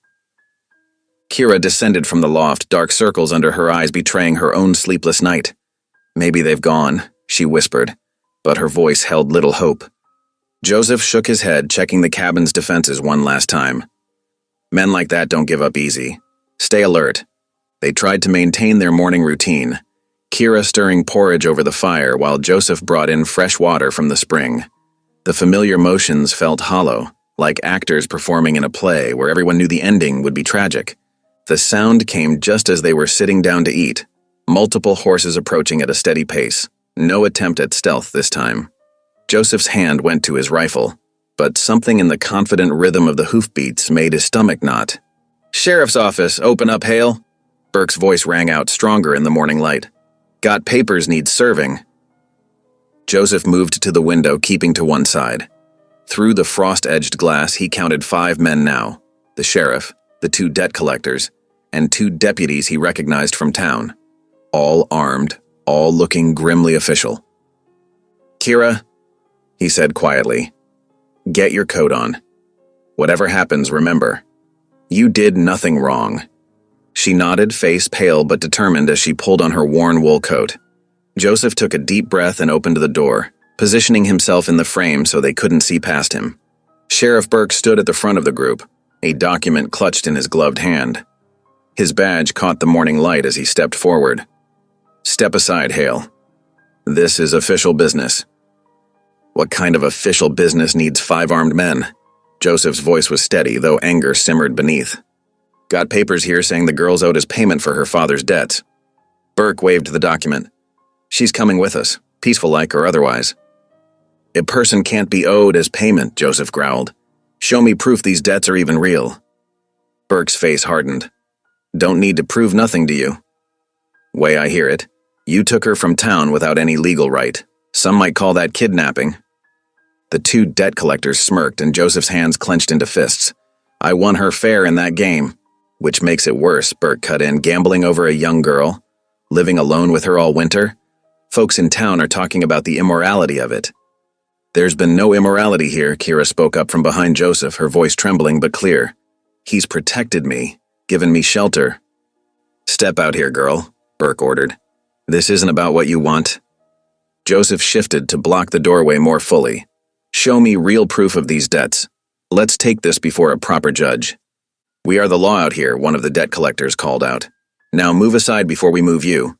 Kira descended from the loft, dark circles under her eyes betraying her own sleepless night. "Maybe they've gone," she whispered, but her voice held little hope. Joseph shook his head, checking the cabin's defenses one last time. Men like that don't give up easy. Stay alert. They tried to maintain their morning routine, Kira stirring porridge over the fire while Joseph brought in fresh water from the spring. The familiar motions felt hollow, like actors performing in a play where everyone knew the ending would be tragic. The sound came just as they were sitting down to eat, multiple horses approaching at a steady pace. No attempt at stealth this time. Joseph's hand went to his rifle, but something in the confident rhythm of the hoofbeats made his stomach knot. "Sheriff's office, open up, Hale." Burke's voice rang out stronger in the morning light. "Got papers need serving." Joseph moved to the window, keeping to one side. Through the frost-edged glass, he counted 5 men now: the sheriff, the 2 debt collectors, and 2 deputies he recognized from town. All armed, all looking grimly official. "Kira," he said quietly, "get your coat on. Whatever happens, remember, you did nothing wrong." She nodded, face pale but determined as she pulled on her worn wool coat. Joseph took a deep breath and opened the door, positioning himself in the frame so they couldn't see past him. Sheriff Burke stood at the front of the group, a document clutched in his gloved hand. His badge caught the morning light as he stepped forward. "Step aside, Hale. This is official business." "What kind of official business needs 5 armed men?" Joseph's voice was steady, though anger simmered beneath. "Got papers here saying the girl's owed us payment for her father's debts." Burke waved the document. "She's coming with us, peaceful-like or otherwise." "A person can't be owed as payment," Joseph growled. "Show me proof these debts are even real." Burke's face hardened. "Don't need to prove nothing to you. Way I hear it, you took her from town without any legal right. Some might call that kidnapping." The 2 debt collectors smirked and Joseph's hands clenched into fists. "I won her fair in that game." "Which makes it worse," Burke cut in, "gambling over a young girl, living alone with her all winter. Folks in town are talking about the immorality of it." "There's been no immorality here," Kira spoke up from behind Joseph, her voice trembling but clear. "He's protected me, given me shelter." "Step out here, girl," Burke ordered. "This isn't about what you want." Joseph shifted to block the doorway more fully. "Show me real proof of these debts. Let's take this before a proper judge." "We are the law out here," one of the debt collectors called out. "Now move aside before we move you."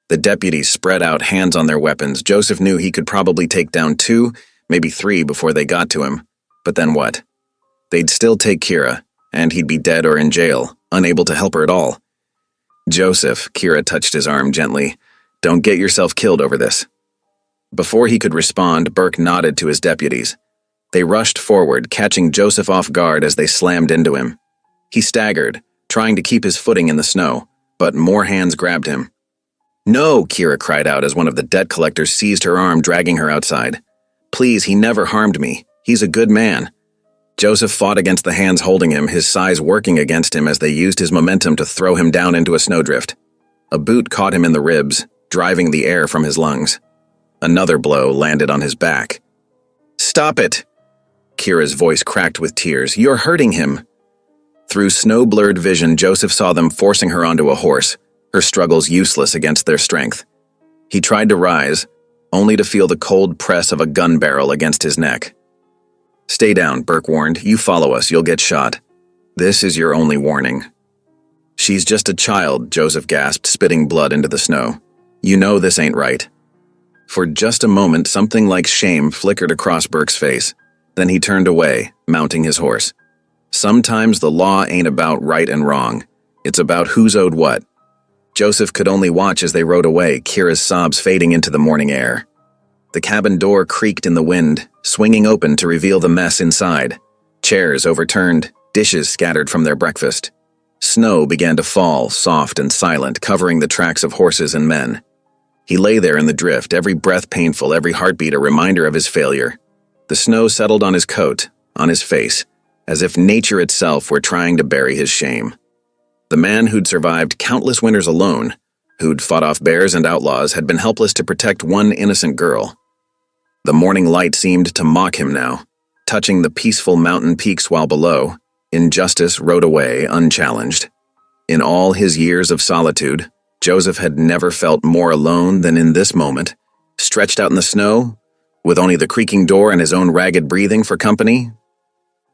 The deputies spread out, hands on their weapons. Joseph knew he could probably take down 2, maybe 3 before they got to him. But then what? They'd still take Kira, and he'd be dead or in jail, unable to help her at all. "Joseph," Kira touched his arm gently, "don't get yourself killed over this." Before he could respond, Burke nodded to his deputies. They rushed forward, catching Joseph off guard as they slammed into him. He staggered, trying to keep his footing in the snow, but more hands grabbed him. "No!" Kira cried out as one of the debt collectors seized her arm, dragging her outside. "Please, he never harmed me. He's a good man." Joseph fought against the hands holding him, his size working against him as they used his momentum to throw him down into a snowdrift. A boot caught him in the ribs, driving the air from his lungs. Another blow landed on his back. "Stop it!" Kira's voice cracked with tears. "You're hurting him." Through snow-blurred vision, Joseph saw them forcing her onto a horse, her struggles useless against their strength. He tried to rise, only to feel the cold press of a gun barrel against his neck. "Stay down," Burke warned. "You follow us, you'll get shot. This is your only warning." "She's just a child," Joseph gasped, spitting blood into the snow. "You know this ain't right." For just a moment, something like shame flickered across Burke's face. Then he turned away, mounting his horse. Sometimes the law ain't about right and wrong. It's about who's owed what. Joseph could only watch as they rode away, Kira's sobs fading into the morning air. The cabin door creaked in the wind, swinging open to reveal the mess inside. Chairs overturned, dishes scattered from their breakfast. Snow began to fall, soft and silent, covering the tracks of horses and men. He lay there in the drift, every breath painful, every heartbeat a reminder of his failure. The snow settled on his coat, on his face, as if nature itself were trying to bury his shame. The man who'd survived countless winters alone, who'd fought off bears and outlaws, had been helpless to protect one innocent girl. The morning light seemed to mock him now, touching the peaceful mountain peaks while below, injustice rode away unchallenged. In all his years of solitude, Joseph had never felt more alone than in this moment, stretched out in the snow, with only the creaking door and his own ragged breathing for company.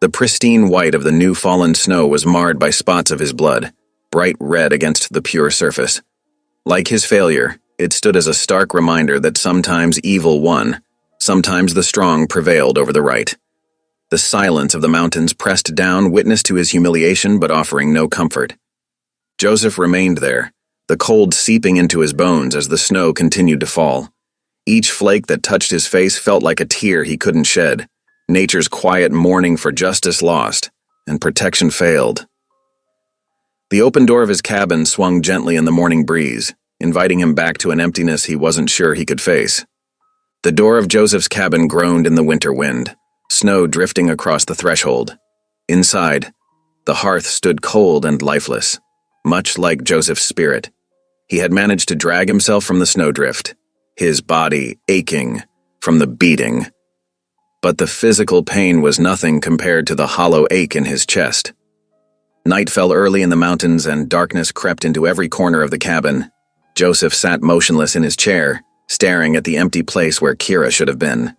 The pristine white of the new fallen snow was marred by spots of his blood, bright red against the pure surface. Like his failure, it stood as a stark reminder that sometimes evil won, sometimes the strong prevailed over the right. The silence of the mountains pressed down, witness to his humiliation but offering no comfort. Joseph remained there, the cold seeping into his bones as the snow continued to fall. Each flake that touched his face felt like a tear he couldn't shed, nature's quiet mourning for justice lost, and protection failed. The open door of his cabin swung gently in the morning breeze, inviting him back to an emptiness he wasn't sure he could face. The door of Joseph's cabin groaned in the winter wind, snow drifting across the threshold. Inside, the hearth stood cold and lifeless, much like Joseph's spirit. He had managed to drag himself from the snowdrift, his body aching from the beating. But the physical pain was nothing compared to the hollow ache in his chest. Night fell early in the mountains and darkness crept into every corner of the cabin. Joseph sat motionless in his chair, staring at the empty place where Kira should have been.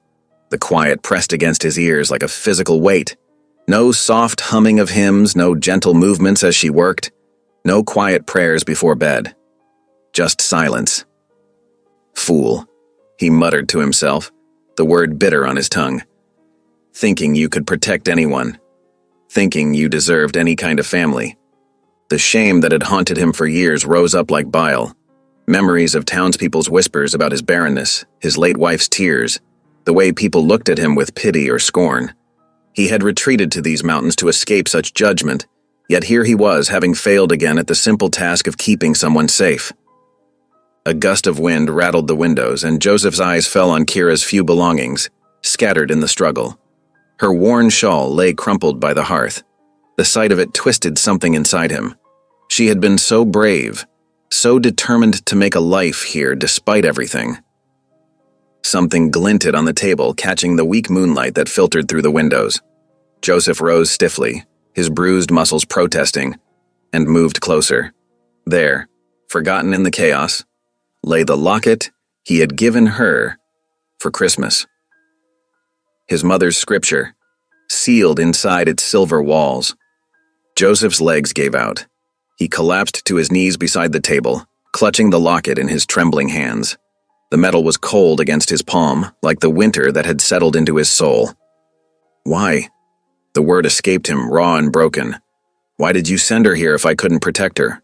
The quiet pressed against his ears like a physical weight. No soft humming of hymns, no gentle movements as she worked, no quiet prayers before bed. Just silence. Fool, he muttered to himself, the word bitter on his tongue. Thinking you could protect anyone. Thinking you deserved any kind of family. The shame that had haunted him for years rose up like bile. Memories of townspeople's whispers about his barrenness, his late wife's tears, the way people looked at him with pity or scorn. He had retreated to these mountains to escape such judgment, yet here he was, having failed again at the simple task of keeping someone safe. A gust of wind rattled the windows, and Joseph's eyes fell on Kira's few belongings, scattered in the struggle. Her worn shawl lay crumpled by the hearth. The sight of it twisted something inside him. She had been so brave, so determined to make a life here despite everything. Something glinted on the table, catching the weak moonlight that filtered through the windows. Joseph rose stiffly, his bruised muscles protesting, and moved closer. There, forgotten in the chaos, lay the locket he had given her for Christmas. His mother's scripture, sealed inside its silver walls. Joseph's legs gave out. He collapsed to his knees beside the table, clutching the locket in his trembling hands. The metal was cold against his palm, like the winter that had settled into his soul. Why? The word escaped him, raw and broken. Why did you send her here if I couldn't protect her?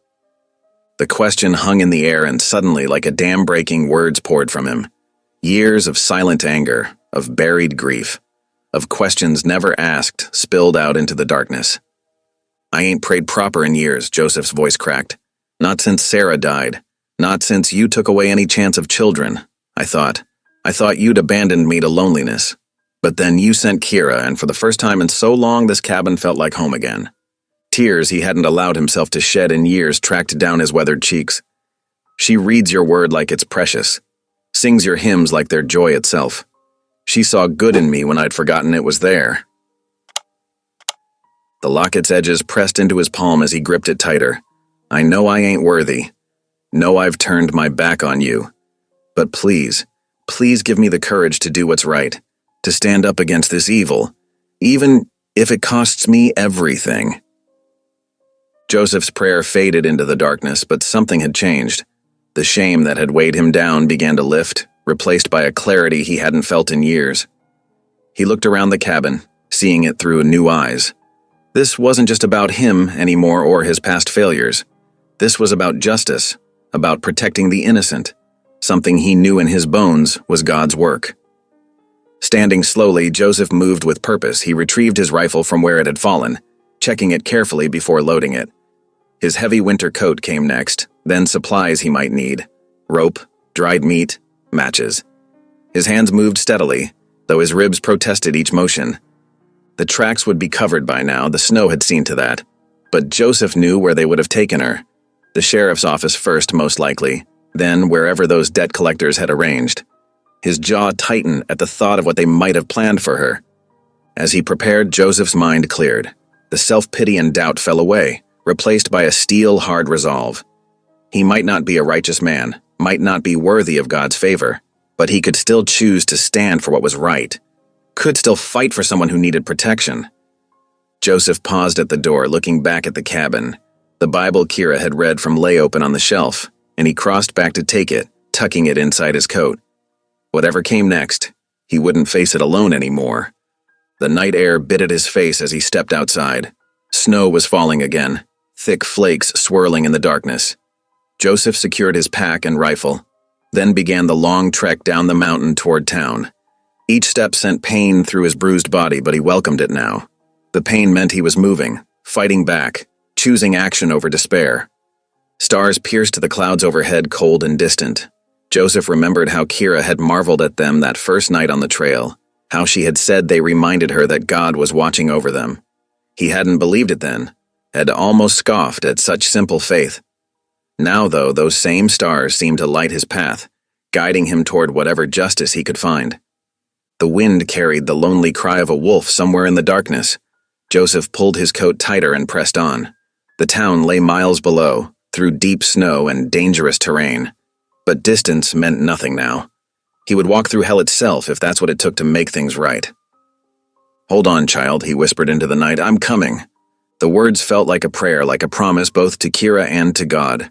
The question hung in the air, and suddenly, like a dam-breaking, words poured from him. Years of silent anger, of buried grief, of questions never asked spilled out into the darkness. I ain't prayed proper in years, Joseph's voice cracked. Not since Sarah died. Not since you took away any chance of children, I thought. I thought you'd abandoned me to loneliness. But then you sent Kira, and for the first time in so long this cabin felt like home again. Tears he hadn't allowed himself to shed in years tracked down his weathered cheeks. She reads your word like it's precious, sings your hymns like they're joy itself. She saw good in me when I'd forgotten it was there. The locket's edges pressed into his palm as he gripped it tighter. I know I ain't worthy. Know I've turned my back on you. But please, please give me the courage to do what's right, to stand up against this evil, even if it costs me everything. Joseph's prayer faded into the darkness, but something had changed. The shame that had weighed him down began to lift, replaced by a clarity he hadn't felt in years. He looked around the cabin, seeing it through new eyes. This wasn't just about him anymore or his past failures. This was about justice, about protecting the innocent. Something he knew in his bones was God's work. Standing slowly, Joseph moved with purpose. He retrieved his rifle from where it had fallen, checking it carefully before loading it. His heavy winter coat came next, then supplies he might need: rope, dried meat, matches. His hands moved steadily, though his ribs protested each motion. The tracks would be covered by now, the snow had seen to that. But Joseph knew where they would have taken her. The sheriff's office first, most likely, then wherever those debt collectors had arranged. His jaw tightened at the thought of what they might have planned for her. As he prepared, Joseph's mind cleared. The self-pity and doubt fell away, replaced by a steel-hard resolve. He might not be a righteous man, might not be worthy of God's favor, but he could still choose to stand for what was right, could still fight for someone who needed protection. Joseph paused at the door, looking back at the cabin. The Bible Kira had read from lay open on the shelf, and he crossed back to take it, tucking it inside his coat. Whatever came next, he wouldn't face it alone anymore. The night air bit at his face as he stepped outside. Snow was falling again, thick flakes swirling in the darkness. Joseph secured his pack and rifle, then began the long trek down the mountain toward town. Each step sent pain through his bruised body, but he welcomed it now. The pain meant he was moving, fighting back, choosing action over despair. Stars pierced the clouds overhead, cold and distant. Joseph remembered how Kira had marveled at them that first night on the trail, how she had said they reminded her that God was watching over them. He hadn't believed it then, had almost scoffed at such simple faith. Now, though, those same stars seemed to light his path, guiding him toward whatever justice he could find. The wind carried the lonely cry of a wolf somewhere in the darkness. Joseph pulled his coat tighter and pressed on. The town lay miles below, through deep snow and dangerous terrain. But distance meant nothing now. He would walk through hell itself if that's what it took to make things right. "Hold on, child," he whispered into the night. "I'm coming." The words felt like a prayer, like a promise both to Kira and to God.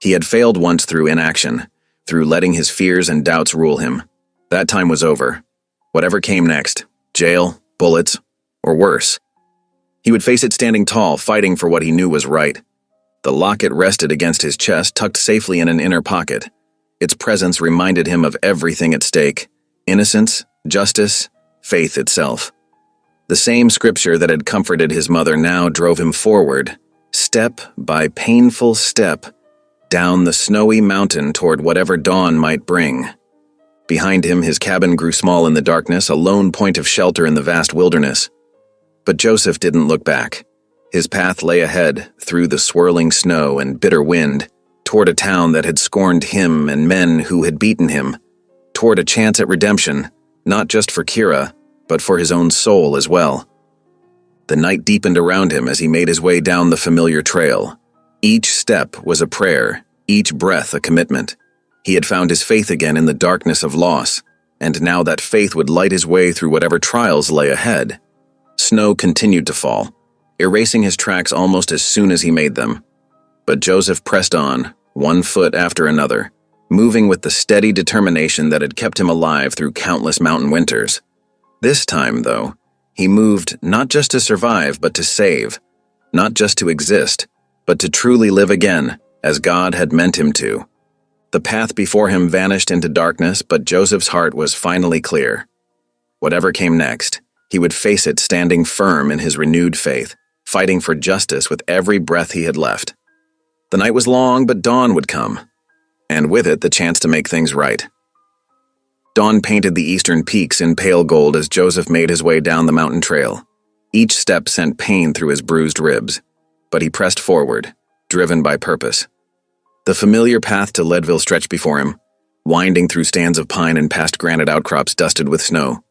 He had failed once through inaction, through letting his fears and doubts rule him. That time was over. Whatever came next, jail, bullets, or worse. He would face it standing tall, fighting for what he knew was right. The locket rested against his chest, tucked safely in an inner pocket. Its presence reminded him of everything at stake: innocence, justice, faith itself. The same scripture that had comforted his mother now drove him forward, step by painful step, down the snowy mountain toward whatever dawn might bring. Behind him, his cabin grew small in the darkness, a lone point of shelter in the vast wilderness. But Joseph didn't look back. His path lay ahead, through the swirling snow and bitter wind, toward a town that had scorned him and men who had beaten him, toward a chance at redemption, not just for Kira, but for his own soul as well. The night deepened around him as he made his way down the familiar trail. Each step was a prayer, each breath a commitment. He had found his faith again in the darkness of loss, and now that faith would light his way through whatever trials lay ahead. Snow continued to fall, erasing his tracks almost as soon as he made them. But Joseph pressed on, one foot after another, moving with the steady determination that had kept him alive through countless mountain winters. This time, though, he moved not just to survive, but to save, not just to exist, but to truly live again, as God had meant him to. The path before him vanished into darkness, but Joseph's heart was finally clear. Whatever came next, he would face it standing firm in his renewed faith, fighting for justice with every breath he had left. The night was long, but dawn would come, and with it the chance to make things right. Dawn painted the eastern peaks in pale gold as Joseph made his way down the mountain trail. Each step sent pain through his bruised ribs, but he pressed forward, driven by purpose. The familiar path to Leadville stretched before him, winding through stands of pine and past granite outcrops dusted with snow.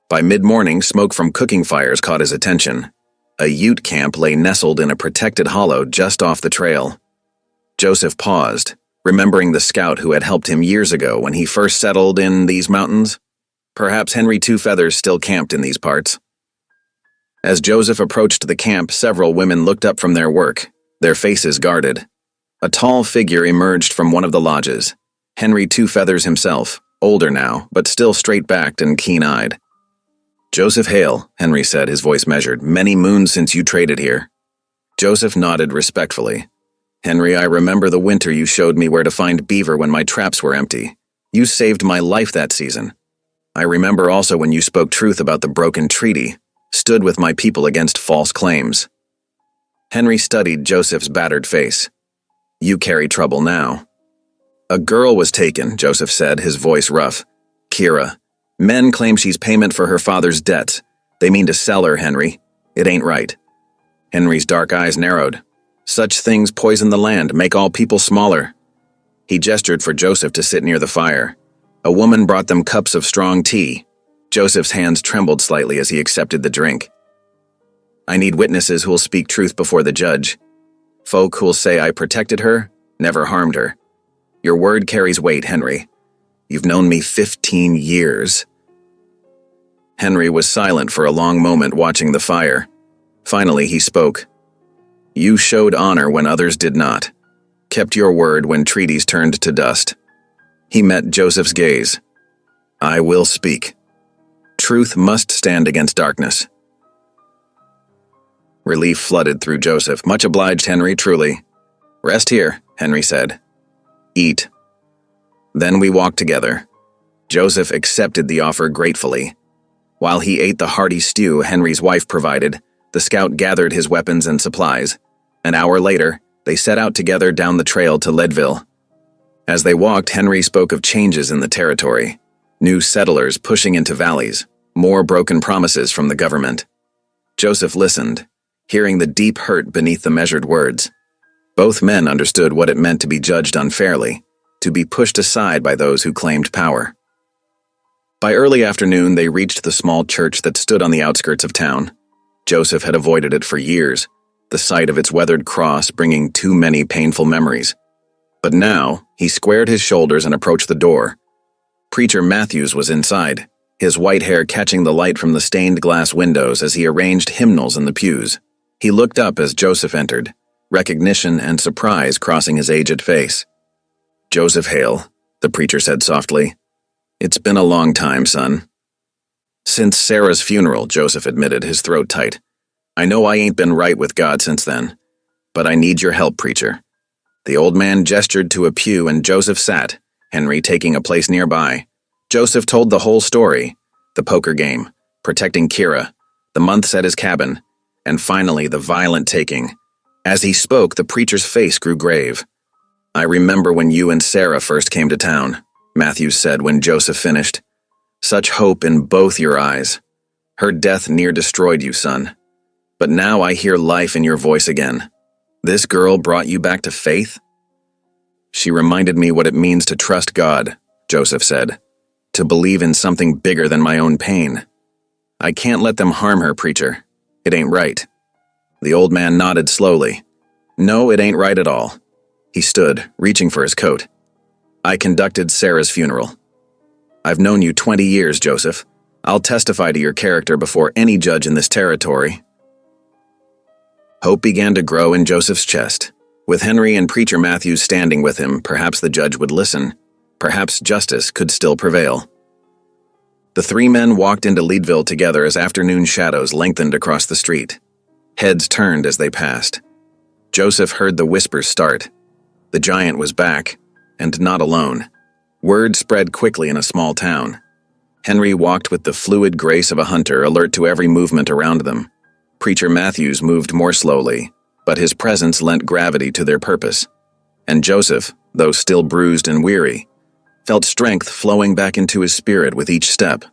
By mid-morning, smoke from cooking fires caught his attention. A Ute camp lay nestled in a protected hollow just off the trail. Joseph paused, remembering the scout who had helped him years ago when he first settled in these mountains. Perhaps Henry Two Feathers still camped in these parts. As Joseph approached the camp, several women looked up from their work, their faces guarded. A tall figure emerged from one of the lodges. Henry Two Feathers himself, older now, but still straight-backed and keen-eyed. "Joseph Hale," Henry said, his voice measured. "Many moons since you traded here." Joseph nodded respectfully. "Henry, I remember the winter you showed me where to find beaver when my traps were empty. You saved my life that season. I remember also when you spoke truth about the broken treaty, stood with my people against false claims." Henry studied Joseph's battered face. You carry trouble now. A girl was taken, Joseph said, his voice rough. Kira. Men claim she's payment for her father's debts. They mean to sell her, Henry. It ain't right. Henry's dark eyes narrowed. Such things poison the land, make all people smaller. He gestured for Joseph to sit near the fire. A woman brought them cups of strong tea. Joseph's hands trembled slightly as he accepted the drink. I need witnesses who'll speak truth before the judge. Folk who'll say I protected her, never harmed her. Your word carries weight, Henry. You've known me 15 years. Henry was silent for a long moment watching the fire. Finally, he spoke. You showed honor when others did not. Kept your word when treaties turned to dust. He met Joseph's gaze. I will speak. Truth must stand against darkness. Relief flooded through Joseph. Much obliged, Henry, truly. Rest here, Henry said. Eat. Then we walked together. Joseph accepted the offer gratefully. While he ate the hearty stew Henry's wife provided, the scout gathered his weapons and supplies. An hour later, they set out together down the trail to Leadville. As they walked, Henry spoke of changes in the territory. New settlers pushing into valleys, more broken promises from the government. Joseph listened, hearing the deep hurt beneath the measured words. Both men understood what it meant to be judged unfairly, to be pushed aside by those who claimed power. By early afternoon, they reached the small church that stood on the outskirts of town. Joseph had avoided it for years, the sight of its weathered cross bringing too many painful memories. But now, he squared his shoulders and approached the door. Preacher Matthews was inside, his white hair catching the light from the stained glass windows as he arranged hymnals in the pews. He looked up as Joseph entered, recognition and surprise crossing his aged face. Joseph Hale, the preacher said softly. It's been a long time, son. Since Sarah's funeral, Joseph admitted, his throat tight. I know I ain't been right with God since then, but I need your help, preacher. The old man gestured to a pew and Joseph sat, Henry taking a place nearby. Joseph told the whole story, the poker game, protecting Kira, the months at his cabin, and finally the violent taking. As he spoke, the preacher's face grew grave. I remember when you and Sarah first came to town, Matthews said when Joseph finished. Such hope in both your eyes. Her death near destroyed you, son. But now I hear life in your voice again. This girl brought you back to faith? She reminded me what it means to trust God, Joseph said. To believe in something bigger than my own pain. I can't let them harm her, preacher. It ain't right. The old man nodded slowly. No, it ain't right at all. He stood, reaching for his coat. I conducted Sarah's funeral. I've known you 20 years, Joseph. I'll testify to your character before any judge in this territory. Hope began to grow in Joseph's chest. With Henry and Preacher Matthews standing with him, perhaps the judge would listen. Perhaps justice could still prevail. The three men walked into Leadville together as afternoon shadows lengthened across the street. Heads turned as they passed. Joseph heard the whispers start. The giant was back, and not alone. Word spread quickly in a small town. Henry walked with the fluid grace of a hunter, alert to every movement around them. Preacher Matthews moved more slowly, but his presence lent gravity to their purpose. And Joseph, though still bruised and weary, felt strength flowing back into his spirit with each step.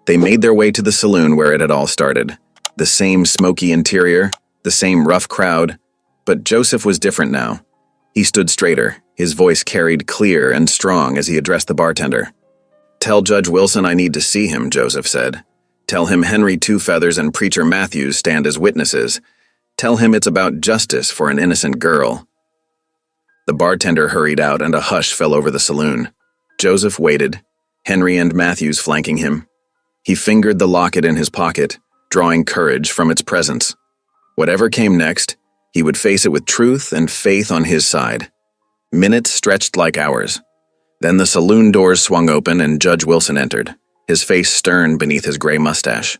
They made their way to the saloon where it had all started. The same smoky interior, the same rough crowd, but Joseph was different now. He stood straighter, his voice carried clear and strong as he addressed the bartender. Tell Judge Wilson I need to see him, Joseph said. Tell him Henry Two Feathers and Preacher Matthews stand as witnesses. Tell him it's about justice for an innocent girl. The bartender hurried out and a hush fell over the saloon. Joseph waited, Henry and Matthews flanking him. He fingered the locket in his pocket, drawing courage from its presence. Whatever came next, he would face it with truth and faith on his side. Minutes stretched like hours. Then the saloon doors swung open and Judge Wilson entered, his face stern beneath his gray mustache.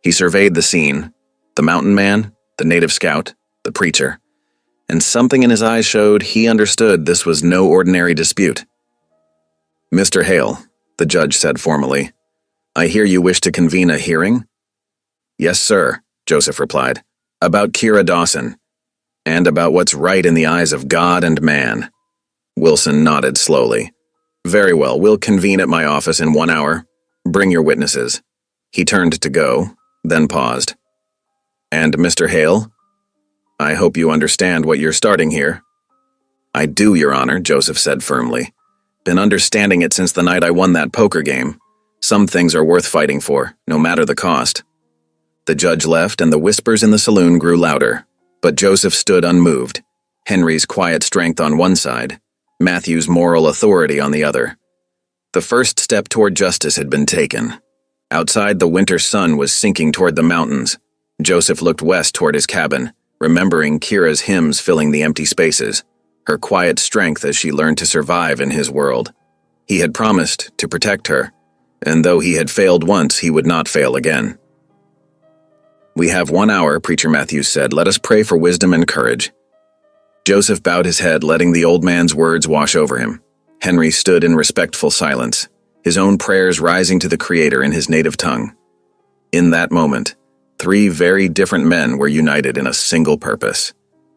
He surveyed the scene, the mountain man, the native scout, the preacher, and something in his eyes showed he understood this was no ordinary dispute. Mr. Hale, the judge said formally, I hear you wish to convene a hearing? Yes, sir, Joseph replied. About Kira Dawson, and about what's right in the eyes of God and man. Wilson nodded slowly. Very well, we'll convene at my office in 1 hour. Bring your witnesses. He turned to go, then paused. And Mr. Hale? I hope you understand what you're starting here. I do, Your Honor, Joseph said firmly. Been understanding it since the night I won that poker game. Some things are worth fighting for, no matter the cost. The judge left and the whispers in the saloon grew louder, but Joseph stood unmoved, Henry's quiet strength on one side, Matthew's moral authority on the other. The first step toward justice had been taken. Outside, the winter sun was sinking toward the mountains. Joseph looked west toward his cabin, remembering Kira's hymns filling the empty spaces, her quiet strength as she learned to survive in his world. He had promised to protect her, and though he had failed once, he would not fail again. We have 1 hour, Preacher Matthews said. Let us pray for wisdom and courage. Joseph bowed his head, letting the old man's words wash over him. Henry stood in respectful silence, his own prayers rising to the Creator in his native tongue. In that moment, 3 very different men were united in a single purpose: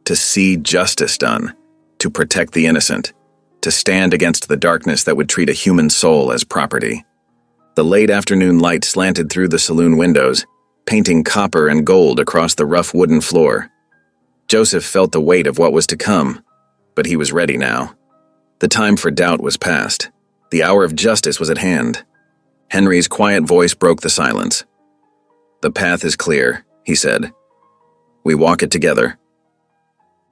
to see justice done, to protect the innocent, to stand against the darkness that would treat a human soul as property. The late afternoon light slanted through the saloon windows, painting copper and gold across the rough wooden floor. Joseph felt the weight of what was to come, but he was ready now. The time for doubt was past. The hour of justice was at hand. Henry's quiet voice broke the silence. The path is clear, he said. We walk it together.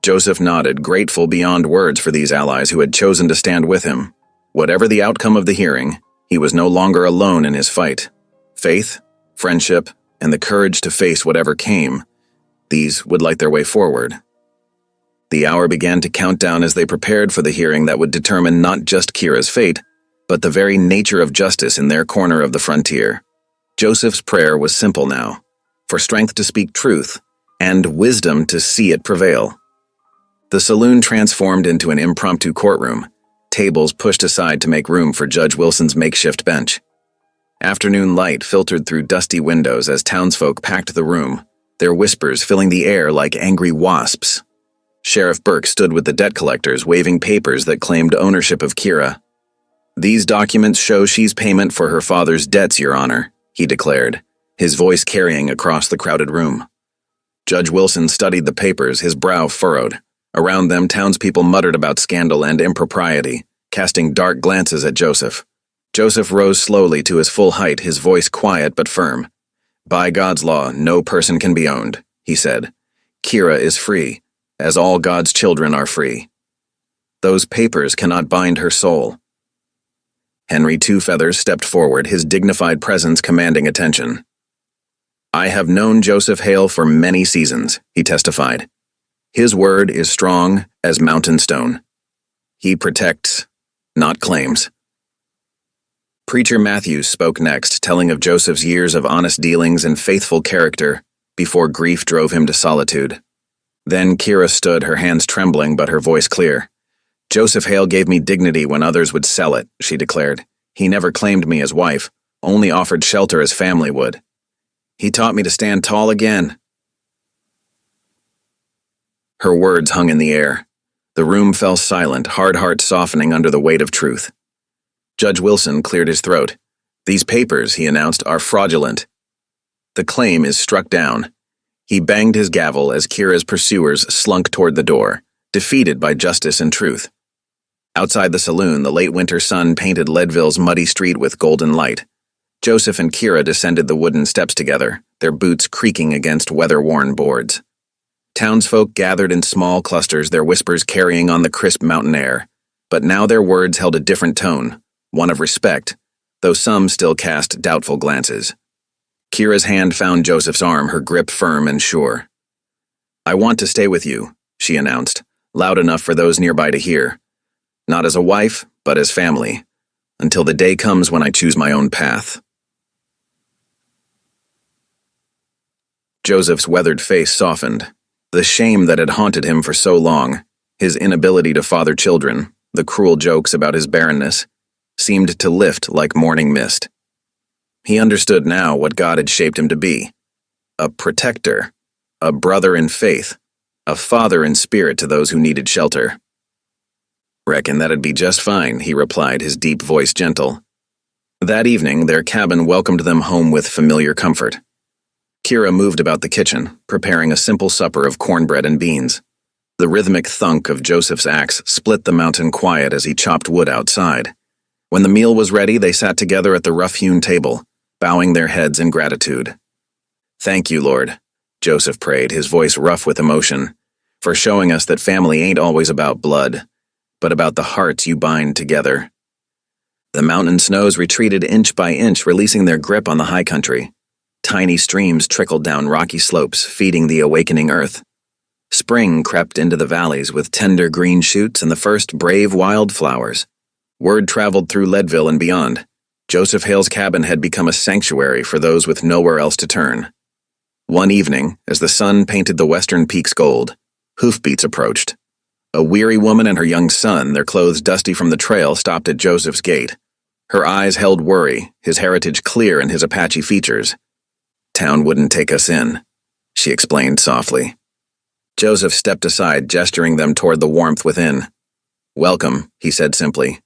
Joseph nodded, grateful beyond words for these allies who had chosen to stand with him. Whatever the outcome of the hearing, he was no longer alone in his fight. Faith, friendship, and the courage to face whatever came, these would light their way forward. The hour began to count down as they prepared for the hearing that would determine not just Kira's fate, but the very nature of justice in their corner of the frontier. Joseph's prayer was simple now, for strength to speak truth, and wisdom to see it prevail. The saloon transformed into an impromptu courtroom, tables pushed aside to make room for Judge Wilson's makeshift bench. Afternoon light filtered through dusty windows as townsfolk packed the room, their whispers filling the air like angry wasps. Sheriff Burke stood with the debt collectors, waving papers that claimed ownership of Kira. These documents show she's payment for her father's debts, Your Honor, he declared, his voice carrying across the crowded room. Judge Wilson studied the papers, his brow furrowed. Around them, townspeople muttered about scandal and impropriety, casting dark glances at Joseph. Joseph rose slowly to his full height, his voice quiet but firm. By God's law, no person can be owned, he said. Kira is free, as all God's children are free. Those papers cannot bind her soul. Henry Two Feathers stepped forward, his dignified presence commanding attention. I have known Joseph Hale for many seasons, he testified. His word is strong as mountain stone. He protects, not claims. Preacher Matthews spoke next, telling of Joseph's years of honest dealings and faithful character before grief drove him to solitude. Then Kira stood, her hands trembling but her voice clear. Joseph Hale gave me dignity when others would sell it, she declared. He never claimed me as wife, only offered shelter as family would. He taught me to stand tall again. Her words hung in the air. The room fell silent, hard heart softening under the weight of truth. Judge Wilson cleared his throat. These papers, he announced, are fraudulent. The claim is struck down. He banged his gavel as Kira's pursuers slunk toward the door, defeated by justice and truth. Outside the saloon, the late winter sun painted Leadville's muddy street with golden light. Joseph and Kira descended the wooden steps together, their boots creaking against weather-worn boards. Townsfolk gathered in small clusters, their whispers carrying on the crisp mountain air, but now their words held a different tone, one of respect, though some still cast doubtful glances. Kira's hand found Joseph's arm, her grip firm and sure. I want to stay with you, she announced, loud enough for those nearby to hear. Not as a wife, but as family, until the day comes when I choose my own path. Joseph's weathered face softened. The shame that had haunted him for so long, his inability to father children, the cruel jokes about his barrenness, seemed to lift like morning mist. He understood now what God had shaped him to be. A protector, a brother in faith, a father in spirit to those who needed shelter. "Reckon that'd be just fine," he replied, his deep voice gentle. That evening, their cabin welcomed them home with familiar comfort. Kira moved about the kitchen, preparing a simple supper of cornbread and beans. The rhythmic thunk of Joseph's axe split the mountain quiet as he chopped wood outside. When the meal was ready, they sat together at the rough-hewn table, bowing their heads in gratitude. "Thank you, Lord," Joseph prayed, his voice rough with emotion, "for showing us that family ain't always about blood, but about the hearts you bind together." The mountain snows retreated inch by inch, releasing their grip on the high country. Tiny streams trickled down rocky slopes, feeding the awakening earth. Spring crept into the valleys with tender green shoots and the first brave wildflowers. Word traveled through Leadville and beyond. Joseph Hale's cabin had become a sanctuary for those with nowhere else to turn. One evening, as the sun painted the western peaks gold, hoofbeats approached. A weary woman and her young son, their clothes dusty from the trail, stopped at Joseph's gate. Her eyes held worry, his heritage clear in his Apache features. "Town wouldn't take us in," she explained softly. Joseph stepped aside, gesturing them toward the warmth within. "Welcome," he said simply.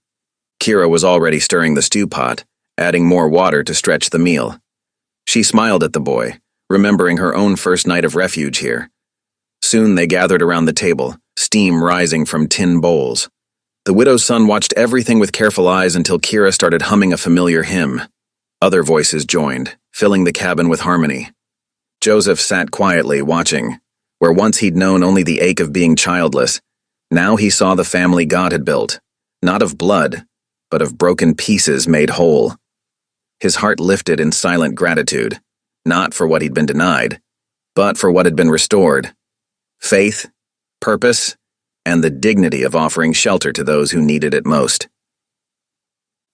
Kira was already stirring the stew pot, adding more water to stretch the meal. She smiled at the boy, remembering her own first night of refuge here. Soon they gathered around the table, steam rising from tin bowls. The widow's son watched everything with careful eyes until Kira started humming a familiar hymn. Other voices joined, filling the cabin with harmony. Joseph sat quietly, watching. Where once he'd known only the ache of being childless, now he saw the family God had built, not of blood, but of broken pieces made whole. His heart lifted in silent gratitude, not for what he'd been denied, but for what had been restored. Faith, purpose, and the dignity of offering shelter to those who needed it most.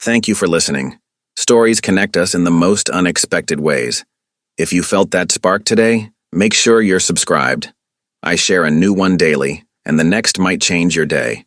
Thank you for listening. Stories connect us in the most unexpected ways. If you felt that spark today, make sure you're subscribed. I share a new one daily, and the next might change your day.